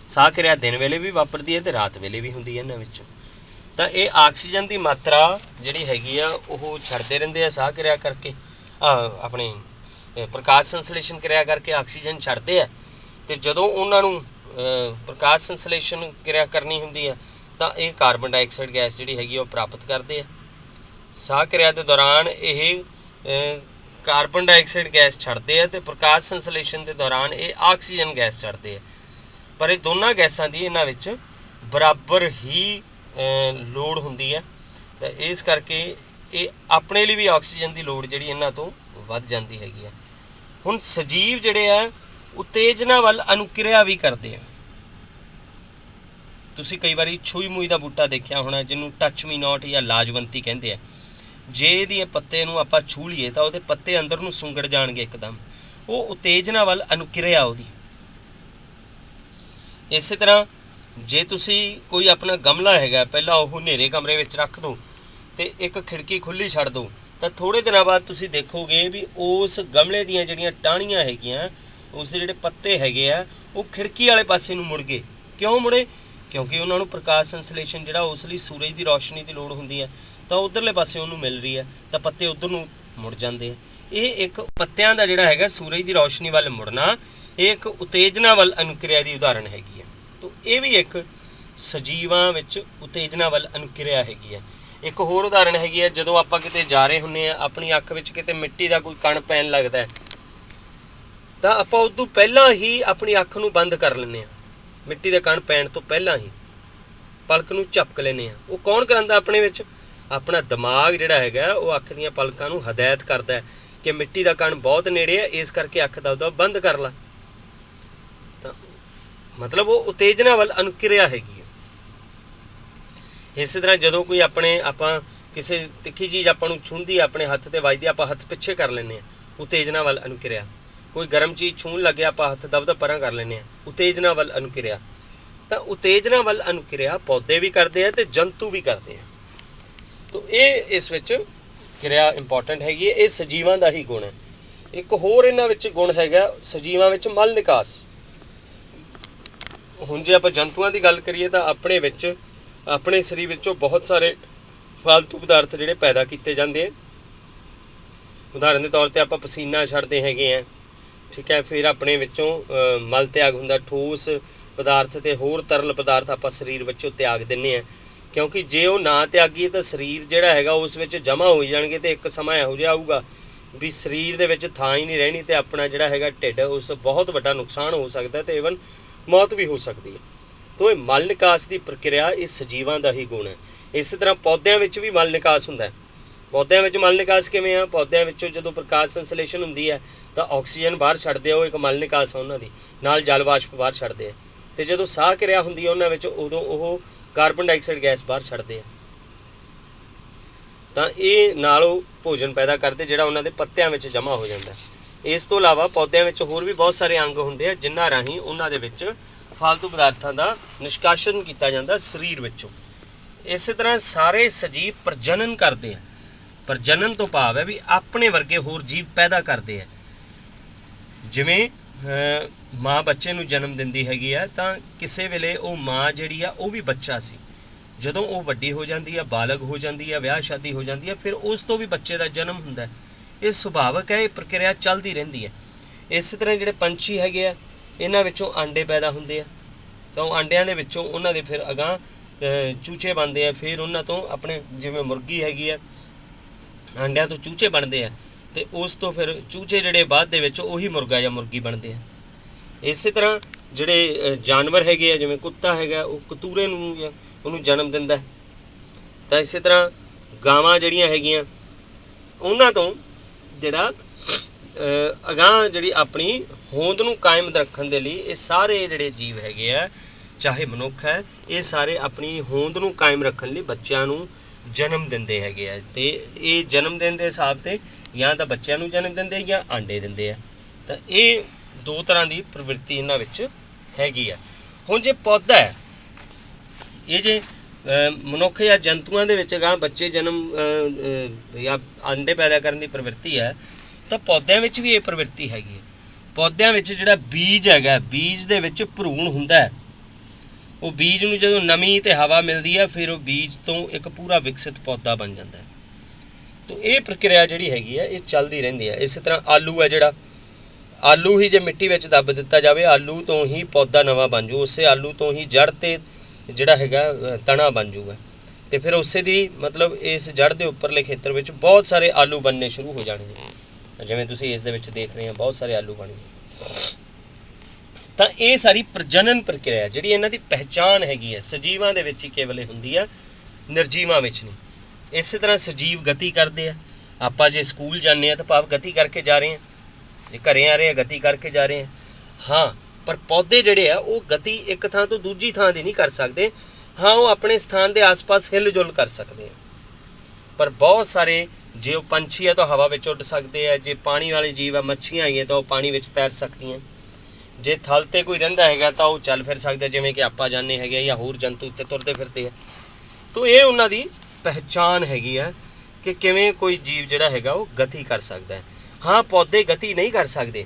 ਸਾਹ ਕਿਰਿਆ ਦਿਨ ਵੇਲੇ ਵੀ ਵਾਪਰਦੀ ਹੈ ਅਤੇ ਰਾਤ ਵੇਲੇ ਵੀ ਹੁੰਦੀ ਹੈ ਇਹਨਾਂ ਵਿੱਚੋਂ। ਤਾਂ ਇਹ ਆਕਸੀਜਨ ਦੀ ਮਾਤਰਾ ਜਿਹੜੀ ਹੈਗੀ ਆ ਉਹ ਛੱਡਦੇ ਰਹਿੰਦੇ ਆ ਸਾਹ ਕਿਰਿਆ ਕਰਕੇ, ਆਪਣੇ ਪ੍ਰਕਾਸ਼ ਸੰਸਲੇਸ਼ਨ ਕਿਰਿਆ ਕਰਕੇ ਆਕਸੀਜਨ ਛੱਡਦੇ ਆ। ਅਤੇ ਜਦੋਂ ਉਹਨਾਂ ਨੂੰ ਪ੍ਰਕਾਸ਼ ਸੰਸਲੇਸ਼ਨ ਕਿਰਿਆ ਕਰਨੀ ਹੁੰਦੀ ਆ ਤਾਂ ਇਹ ਕਾਰਬਨ ਡਾਈਆਕਸਾਈਡ ਗੈਸ ਜਿਹੜੀ ਹੈਗੀ ਉਹ ਪ੍ਰਾਪਤ ਕਰਦੇ ਆ। ਸਾਹ ਕਿਰਿਆ ਦੇ ਦੌਰਾਨ ਇਹ ਕਾਰਬਨ ਡਾਈਆਕਸਾਈਡ ਗੈਸ ਛੱਡਦੇ ਆ ਅਤੇ ਪ੍ਰਕਾਸ਼ ਸੰਸਲੇਸ਼ਨ ਦੇ ਦੌਰਾਨ ਇਹ ਆਕਸੀਜਨ ਗੈਸ ਛੱਡਦੇ ਆ। पर ये दोनों गैसां दी इन्हां विच बराबर ही लोड़ हुंदी है। तो इस करके ये अपने लिए भी ऑक्सीजन की लोड़ जिहड़ी इन्हां तों वध जांदी हैगी है। हुण सजीव जिहड़े आ उत्तेजना वल अनुक्रिया भी करते हैं। तुसी कई बारी छुई मुई का बूटा देखा होना जिन्होंने टच मी नॉट या लाजवंती कहते हैं। जे इहदे पत्ते नूं आपां छू लीए तो उहदे पत्ते अंदर नूं सुंगड़ जाणगे एकदम, वो उत्तेजना वल अनुक्रिया उहदी। इस तरह जे तुसी कोई अपना गमला हैगा पहला वो हनेरे कमरे विच रख दो तो एक खिड़की खुली छड्ड दो, तो थोड़े दिनों बाद तुसी देखोगे भी उस गमले दीयां जिहड़ियां टाहणियां हैगियां उसदे जिहड़े पत्ते हैगे आ वो खिड़की वाले पासे नूं मुड़ गए। क्यों मुड़े? क्योंकि उन्होंने प्रकाश संश्लेषण जिहड़ा उस लई सूरज की रोशनी की लोड़ हुंदी है, तो उधरले पासे उन्होंने मिल रही है, तो पत्ते उधर नूं मुड़ जाते हैं। ये एक पत्तियां दा जिहड़ा हैगा सूरज की रोशनी वाल मुड़ना एक उत्तेजना वल अनुक्रिया की उदाहरण हैगी है। तो ये भी एक सजीवां विच उत्तेजना वल अनुक्रिया हैगी है। एक होर उदाहरण हैगी है, जदों आपां किते जा रहे हुंदे आ, अपनी अख विच किते मिट्टी का कोई कण पैन लगदा है, तो आपां उस तों पहलां ही अपनी अख नूं बंद कर लैंदे आ। मिट्टी के कण पैण तो पहलां ही पलक नूं झपक लैंदे आ। वो कौन करांदा? अपने विच अपना दिमाग जिहड़ा हैगा वो अख दीयां पलकां नूं हदायत करदा है कि मिट्टी का कण बहुत नेड़े है, इस करके अख दा उदा बंद कर ला। तो मतलब वो उत्तेजना वल अनुक्रिया हैगी है। इस तरह जदों कोई अपने आपां किसी तिखी चीज़ आपां नूं छूंदी अपने हत्थ ते वजदी, आपां हत्थ पिछे कर लैंदे आ, उत्तेजना वल अनुक्रिया। कोई गर्म चीज़ छून लगे आपां हत्थ दबदा परां कर लैंदे आ, उत्तेजना वल अनुक्रिया। तो उत्तेजना वल अनुक्रिया पौधे भी करते हैं तो जंतु भी करते हैं। तो ये इस विच क्रिया इंपॉर्टेंट हैगी है। ये सजीवां दा ही गुण है। एक होर इन्हां विच गुण हैगा सजीवां विच मल निकास। हुण जे आपां जंतुआं दी गल करिए तो अपने विच अपने शरीर विचों बहुत सारे फालतू पदार्थ जिहड़े पैदा किए जाते हैं। उदाहरण के तौर पर आपां पसीना छड्डदे हैगे हैं, ठीक है। फिर अपने विचों मल त्याग हुंदा, ठोस पदार्थ ते होर तरल पदार्थ आपां शरीर विचों त्याग दिंदे हैं। क्योंकि जे वो ना त्यागीए तो शरीर जिहड़ा हैगा उस विच जमा हो जाणगे तो एक समा इहो जिहा आऊगा भी शरीर दे विच थां ही नहीं रहनी, तो अपना जिहड़ा हैगा ढिड उस बहुत वड्डा नुकसान हो सकता है, तो ईवन मौत भी हो सकती है। तो ये मल निकास की प्रक्रिया इस सजीवां दा ही गुण है। इस तरह पौद्यां विच भी मल निकास हुंदा है। पौद्यां विच मल निकास किवें आ? पौद्यां विचों जदों प्रकाश संश्लेषण हुंदी है तो ऑक्सीजन बाहर छड्डदे आ, वो एक मल निकास है उन्हां दी, नाल जल वाष्प बाहर छड्डदे आ। तो जदों साह क्रिया हुंदी है उन्हां विच उदों ओह कार्बन डाइऑक्साइड गैस बाहर छड्डदे आ। तो ये नाल भोजन पैदा करते जिहड़ा उन्हां दे पत्तियां विच जमा हो जाता है। इस तो इलावा पौद्यां विच होर भी बहुत सारे अंग हुंदे आ जिन्हां राहीं उन्हां दे विच फालतू पदार्थां दा निष्कासन किया जाता शरीर विचों। इस तरह सारे सजीव प्रजनन करते हैं। प्रजनन तो भाव है भी अपने वर्गे होर जीव पैदा करते हैं। जिवें माँ बच्चे नूं जन्म दिंदी हैगी आ, तो किसी वेले वो माँ जिहड़ी आ वो भी बच्चा सी, जदों वो वड्डी हो जाती है, बालग हो जाती है, विआह शादी हो जाती है, फिर उस तो भी बच्चे का जन्म हुंदा है। ये सुभाविक है, ये प्रक्रिया चलती रहती है। इस तरह जिहड़े पंछी हैगे आ इन्हां विचों आंडे पैदा हुंदे आ, तो आंडियां दे विचों उन्हां दे फिर अगां चूचे बनते हैं। फिर उन्हां तो अपने जिवें मुर्गी हैगी आ आंडियां तो चूचे बनते हैं, तो उस तो फिर चूचे जिहड़े बाद दे विच उही मुर्गा या मुर्गी बनते हैं। इस तरह जिहड़े जानवर हैगे आ जिवें कुत्ता हैगा वो कतूरे नूं उहनूं जन्म दिंदा है। तो इस तरह गावां जिहड़ियां हैगियां उन्हां तो जिहड़ा अगां जिहड़ी अपनी होंद नूं कायम रखण दे लई ये सारे जिहड़े जीव हैगे आ चाहे मनुख है ये सारे अपनी होंद नूं कायम रखण लई बच्चिਆਂ नूं जन्म दिंदे हैगे आ। ते ये जन्म देण दे हिसाब ते ਜਾਂ ਤਾਂ ਬੱਚਿਆਂ ਨੂੰ ਜਨਮ ਦਿੰਦੇ ਜਾਂ ਆਂਡੇ ਦਿੰਦੇ ਆ। ਤਾਂ ਇਹ ਦੋ ਤਰ੍ਹਾਂ ਦੀ ਪ੍ਰਵਿਰਤੀ ਇਹਨਾਂ ਵਿੱਚ ਹੈਗੀ ਆ। ਹੁਣ ਜੇ ਪੌਦਾ ਹੈ ਇਹ ਜੇ ਮਨੁੱਖ ਜਾਂ ਜੰਤੂਆਂ ਦੇ ਵਿੱਚ ਅਗਾਂਹ ਬੱਚੇ ਜਨਮ ਜਾਂ ਆਂਡੇ ਪੈਦਾ ਕਰਨ ਦੀ ਪ੍ਰਵਿਰਤੀ ਹੈ ਤਾਂ ਪੌਦਿਆਂ ਵਿੱਚ ਵੀ ਇਹ ਪ੍ਰਵਿਰਤੀ ਹੈਗੀ ਹੈ। ਪੌਦਿਆਂ ਵਿੱਚ ਜਿਹੜਾ ਬੀਜ ਹੈਗਾ ਬੀਜ ਦੇ ਵਿੱਚ ਭਰੂਣ ਹੁੰਦਾ ਹੈ। ਉਹ ਬੀਜ ਨੂੰ ਜਦੋਂ ਨਮੀ ਅਤੇ ਹਵਾ ਮਿਲਦੀ ਹੈ ਫਿਰ ਉਹ ਬੀਜ ਤੋਂ ਇੱਕ ਪੂਰਾ ਵਿਕਸਿਤ ਪੌਦਾ ਬਣ ਜਾਂਦਾ ਹੈ। तो ये प्रक्रिया जिहड़ी हैगी है ये चलती रहती है। इस तरह आलू है जिहड़ा आलू ही जे मिट्टी विच दब दिता जाए आलू तो ही पौधा नवा बन जू, उसे आलू तो ही जड़ ते जिहड़ा हैगा तना बन जूगा। तो फिर उसे दी मतलब इस जड़ के उपरले खेतर में बहुत सारे आलू बनने शुरू हो जाने जिवें तुसीं इस दे विच देख रहे हैं बहुत सारे आलू बन गए। ਤਾਂ ਇਹ ਸਾਰੀ ਪ੍ਰਜਨਨ ਪ੍ਰਕਿਰਿਆ ਜਿਹੜੀ ਇਹਨਾਂ ਦੀ ਪਹਿਚਾਣ ਹੈਗੀ ਹੈ ਸਜੀਵਾਂ ਦੇ ਵਿੱਚ ਹੀ ਕੇਵਲ ਹੁੰਦੀ ਆ, ਨਿਰਜੀਵਾਂ ਵਿੱਚ ਨਹੀਂ। ਇਸੇ ਤਰ੍ਹਾਂ ਸਜੀਵ ਗਤੀ ਕਰਦੇ ਆ। ਆਪਾਂ ਜੇ ਸਕੂਲ ਜਾਂਦੇ ਹਾਂ ਤਾਂ ਭਾਵ ਗਤੀ ਕਰਕੇ ਜਾ ਰਹੇ ਹਾਂ, ਜੇ ਘਰੇ ਆ ਰਹੇ ਹਾਂ ਗਤੀ ਕਰਕੇ ਜਾ ਰਹੇ ਹਾਂ। ਹਾਂ, ਪਰ ਪੌਦੇ ਜਿਹੜੇ ਆ ਉਹ ਗਤੀ ਇੱਕ ਥਾਂ ਤੋਂ ਦੂਜੀ ਥਾਂ ਦੀ ਨਹੀਂ ਕਰ ਸਕਦੇ। ਹਾਂ, ਉਹ ਆਪਣੇ ਸਥਾਨ ਦੇ ਆਸ-ਪਾਸ ਹਿਲ ਜੁਲ ਕਰ ਸਕਦੇ ਆ। ਪਰ ਬਹੁਤ ਸਾਰੇ ਜੇ ਉਹ ਪੰਛੀ ਆ ਤਾਂ ਹਵਾ ਵਿੱਚ ਉੱਡ ਸਕਦੇ ਆ, ਜੇ ਪਾਣੀ ਵਾਲੇ ਜੀਵ ਆ ਮੱਛੀਆਂ ਹੈਗੀਆਂ ਤਾਂ ਉਹ ਪਾਣੀ ਵਿੱਚ ਤੈਰ ਸਕਦੀਆਂ, ਜੇ ਥਲ 'ਤੇ ਕੋਈ ਰਹਿੰਦਾ ਹੈਗਾ ਤਾਂ ਉਹ ਚੱਲ ਫਿਰ ਸਕਦਾ, ਜਿਵੇਂ ਕਿ ਆਪਾਂ ਜਾਂਦੇ ਹੈਗੇ ਜਾਂ ਹੋਰ ਜੰਤੂ ਉੱਤੇ ਤੁਰਦੇ ਫਿਰਦੇ ਆ। ਤਾਂ ਇਹ ਉਹਨਾਂ ਦੀ ਪਹਿਚਾਣ ਹੈਗੀ ਆ ਕਿ ਕਿਵੇਂ ਕੋਈ ਜੀਵ ਜਿਹੜਾ ਹੈਗਾ ਉਹ ਗਤੀ ਕਰ ਸਕਦਾ ਹੈ। ਹਾਂ, ਪੌਦੇ ਗਤੀ ਨਹੀਂ ਕਰ ਸਕਦੇ,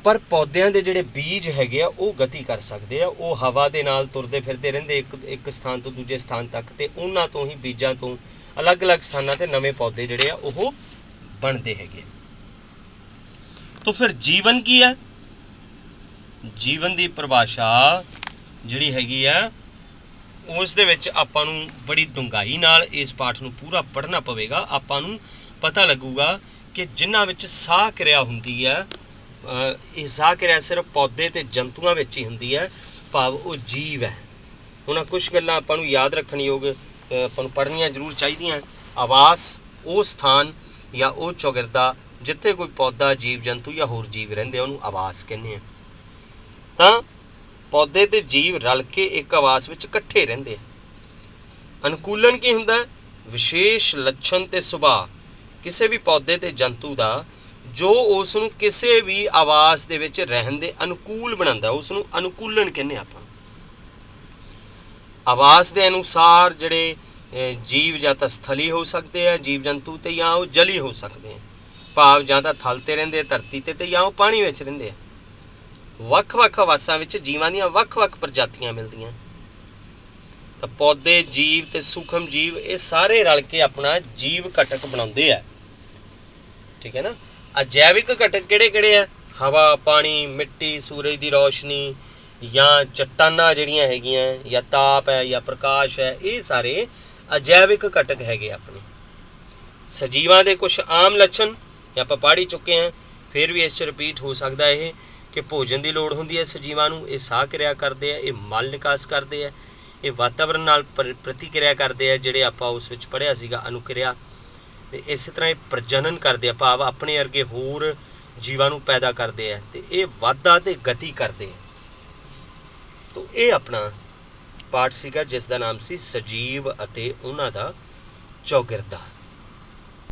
ਪਰ ਪੌਦਿਆਂ ਦੇ ਜਿਹੜੇ ਬੀਜ ਹੈਗੇ ਆ ਉਹ ਗਤੀ ਕਰ ਸਕਦੇ ਆ। ਉਹ ਹਵਾ ਦੇ ਨਾਲ ਤੁਰਦੇ ਫਿਰਦੇ ਰਹਿੰਦੇ ਇੱਕ ਸਥਾਨ ਤੋਂ ਦੂਜੇ ਸਥਾਨ ਤੱਕ, ਅਤੇ ਉਹਨਾਂ ਤੋਂ ਹੀ ਬੀਜਾਂ ਤੋਂ ਅਲੱਗ-ਅਲੱਗ ਸਥਾਨਾਂ 'ਤੇ ਨਵੇਂ ਪੌਦੇ ਜਿਹੜੇ ਆ ਉਹ ਬਣਦੇ ਹੈਗੇ। ਤਾਂ ਫਿਰ ਜੀਵਨ ਕੀ ਹੈ? ਜੀਵਨ ਦੀ ਪਰਿਭਾਸ਼ਾ ਜਿਹੜੀ ਹੈਗੀ ਆ ਉਸ ਦੇ ਵਿੱਚ ਆਪਾਂ ਨੂੰ ਬੜੀ ਡੂੰਘਾਈ ਨਾਲ ਇਸ ਪਾਠ ਨੂੰ ਪੂਰਾ ਪੜ੍ਹਨਾ ਪਵੇਗਾ। ਆਪਾਂ ਨੂੰ ਪਤਾ ਲੱਗੂਗਾ ਕਿ ਜਿਨ੍ਹਾਂ ਵਿੱਚ ਸਾਹ ਕਿਰਿਆ ਹੁੰਦੀ ਹੈ, ਇਹ ਸਾਹ ਕਿਰਿਆ ਸਿਰਫ ਪੌਦੇ ਅਤੇ ਜੰਤੂਆਂ ਵਿੱਚ ਹੀ ਹੁੰਦੀ ਹੈ, ਭਾਵ ਉਹ ਜੀਵ ਹੈ। ਹੁਣ ਕੁਛ ਗੱਲਾਂ ਆਪਾਂ ਨੂੰ ਯਾਦ ਰੱਖਣਯੋਗ, ਆਪਾਂ ਨੂੰ ਪੜ੍ਹਨੀਆਂ ਜ਼ਰੂਰ ਚਾਹੀਦੀਆਂ। ਆਵਾਸ ਉਹ ਸਥਾਨ ਜਾਂ ਉਹ ਚੌਗਿਰਦਾ ਜਿੱਥੇ ਕੋਈ ਪੌਦਾ, ਜੀਵ ਜੰਤੂ ਜਾਂ ਹੋਰ ਜੀਵ ਰਹਿੰਦੇ, ਉਹਨੂੰ ਆਵਾਸ ਕਹਿੰਦੇ ਆ। ਤਾਂ ਪੌਦੇ ਅਤੇ ਜੀਵ ਰਲ ਕੇ ਇੱਕ ਆਵਾਸ ਵਿੱਚ ਇਕੱਠੇ ਰਹਿੰਦੇ ਆ। ਅਨੁਕੂਲਨ ਕੀ ਹੁੰਦਾ? ਵਿਸ਼ੇਸ਼ ਲੱਛਣ ਅਤੇ ਸੁਭਾਅ ਕਿਸੇ ਵੀ ਪੌਦੇ ਅਤੇ ਜੰਤੂ ਦਾ ਜੋ ਉਸ ਨੂੰ ਕਿਸੇ ਵੀ ਆਵਾਸ ਦੇ ਵਿੱਚ ਰਹਿਣ ਦੇ ਅਨੁਕੂਲ ਬਣਾਉਂਦਾ, ਉਸ ਨੂੰ ਅਨੁਕੂਲਨ ਕਹਿੰਦੇ ਆਪਾਂ। ਆਵਾਸ ਦੇ ਅਨੁਸਾਰ ਜਿਹੜੇ ਜੀਵ ਜਾਂ ਤਾਂ ਸਥਲੀ ਹੋ ਸਕਦੇ ਆ ਜੀਵ ਜੰਤੂ, ਅਤੇ ਜਾਂ ਉਹ ਜਲੀ ਹੋ ਸਕਦੇ ਆ, ਭਾਵ ਜਾਂ ਤਾਂ ਥਲ 'ਤੇ ਰਹਿੰਦੇ ਆ ਧਰਤੀ 'ਤੇ, ਅਤੇ ਜਾਂ ਉਹ ਪਾਣੀ ਵਿੱਚ ਰਹਿੰਦੇ ਆ। ਵੱਖ-ਵੱਖ ਆਵਾਸਾਂ ਵਿੱਚ ਜੀਵਾਂ ਦੀਆਂ ਵੱਖ-ਵੱਖ ਪ੍ਰਜਾਤੀਆਂ ਮਿਲਦੀਆਂ। ਤਾਂ ਪੌਦੇ, ਜੀਵ ਅਤੇ ਸੂਖਮ ਜੀਵ ਇਹ ਸਾਰੇ ਰਲ ਕੇ ਆਪਣਾ ਜੀਵ ਘਟਕ ਬਣਾਉਂਦੇ ਆ। ਠੀਕ ਹੈ ਨਾ। ਅਜੈਵਿਕ ਘਟਕ ਕਿਹੜੇ-ਕਿਹੜੇ ਆ? ਹਵਾ, ਪਾਣੀ, ਮਿੱਟੀ, ਸੂਰਜ ਦੀ ਰੌਸ਼ਨੀ, ਜਾਂ ਚੱਟਾਨਾਂ ਜਿਹੜੀਆਂ ਹੈਗੀਆਂ, ਜਾਂ ਤਾਪ ਹੈ, ਜਾਂ ਪ੍ਰਕਾਸ਼ ਹੈ, ਇਹ ਸਾਰੇ ਅਜੈਵਿਕ ਘਟਕ ਹੈਗੇ ਆਪਣੇ। ਸਜੀਵਾਂ ਦੇ ਕੁਝ ਆਮ ਲੱਛਣ ਆਪਾਂ ਪੜ੍ਹ ਹੀ ਚੁੱਕੇ ਹਾਂ, ਫਿਰ ਵੀ ਇਸ 'ਚ ਰਿਪੀਟ ਹੋ ਸਕਦਾ ਇਹ ਕਿ ਭੋਜਨ ਦੀ ਲੋੜ ਹੁੰਦੀ ਹੈ ਸਜੀਵਾਂ ਨੂੰ, ਇਹ ਸਾਹ ਕਿਰਿਆ ਕਰਦੇ ਆ, ਇਹ ਮਲ ਨਿਕਾਸ ਕਰਦੇ ਆ, ਇਹ ਵਾਤਾਵਰਨ ਨਾਲ ਪ੍ਰਤੀਕਿਰਿਆ ਕਰਦੇ ਆ, ਜਿਹੜੇ ਆਪਾਂ ਉਸ ਵਿੱਚ ਪੜ੍ਹਿਆ ਸੀਗਾ ਅਨੁਕਿਰਿਆ, ਅਤੇ ਇਸੇ ਤਰ੍ਹਾਂ ਇਹ ਪ੍ਰਜਨਨ ਕਰਦੇ ਆ, ਭਾਵ ਆਪਣੇ ਵਰਗੇ ਹੋਰ ਜੀਵਾਂ ਨੂੰ ਪੈਦਾ ਕਰਦੇ ਆ, ਅਤੇ ਇਹ ਵਾਧਾ ਅਤੇ ਗਤੀ ਕਰਦੇ ਆ। ਤਾਂ ਇਹ ਆਪਣਾ ਪਾਠ ਸੀਗਾ ਜਿਸ ਦਾ ਨਾਮ ਸੀ ਸਜੀਵ ਅਤੇ ਉਹਨਾਂ ਦਾ ਚੌਗਿਰਦਾ।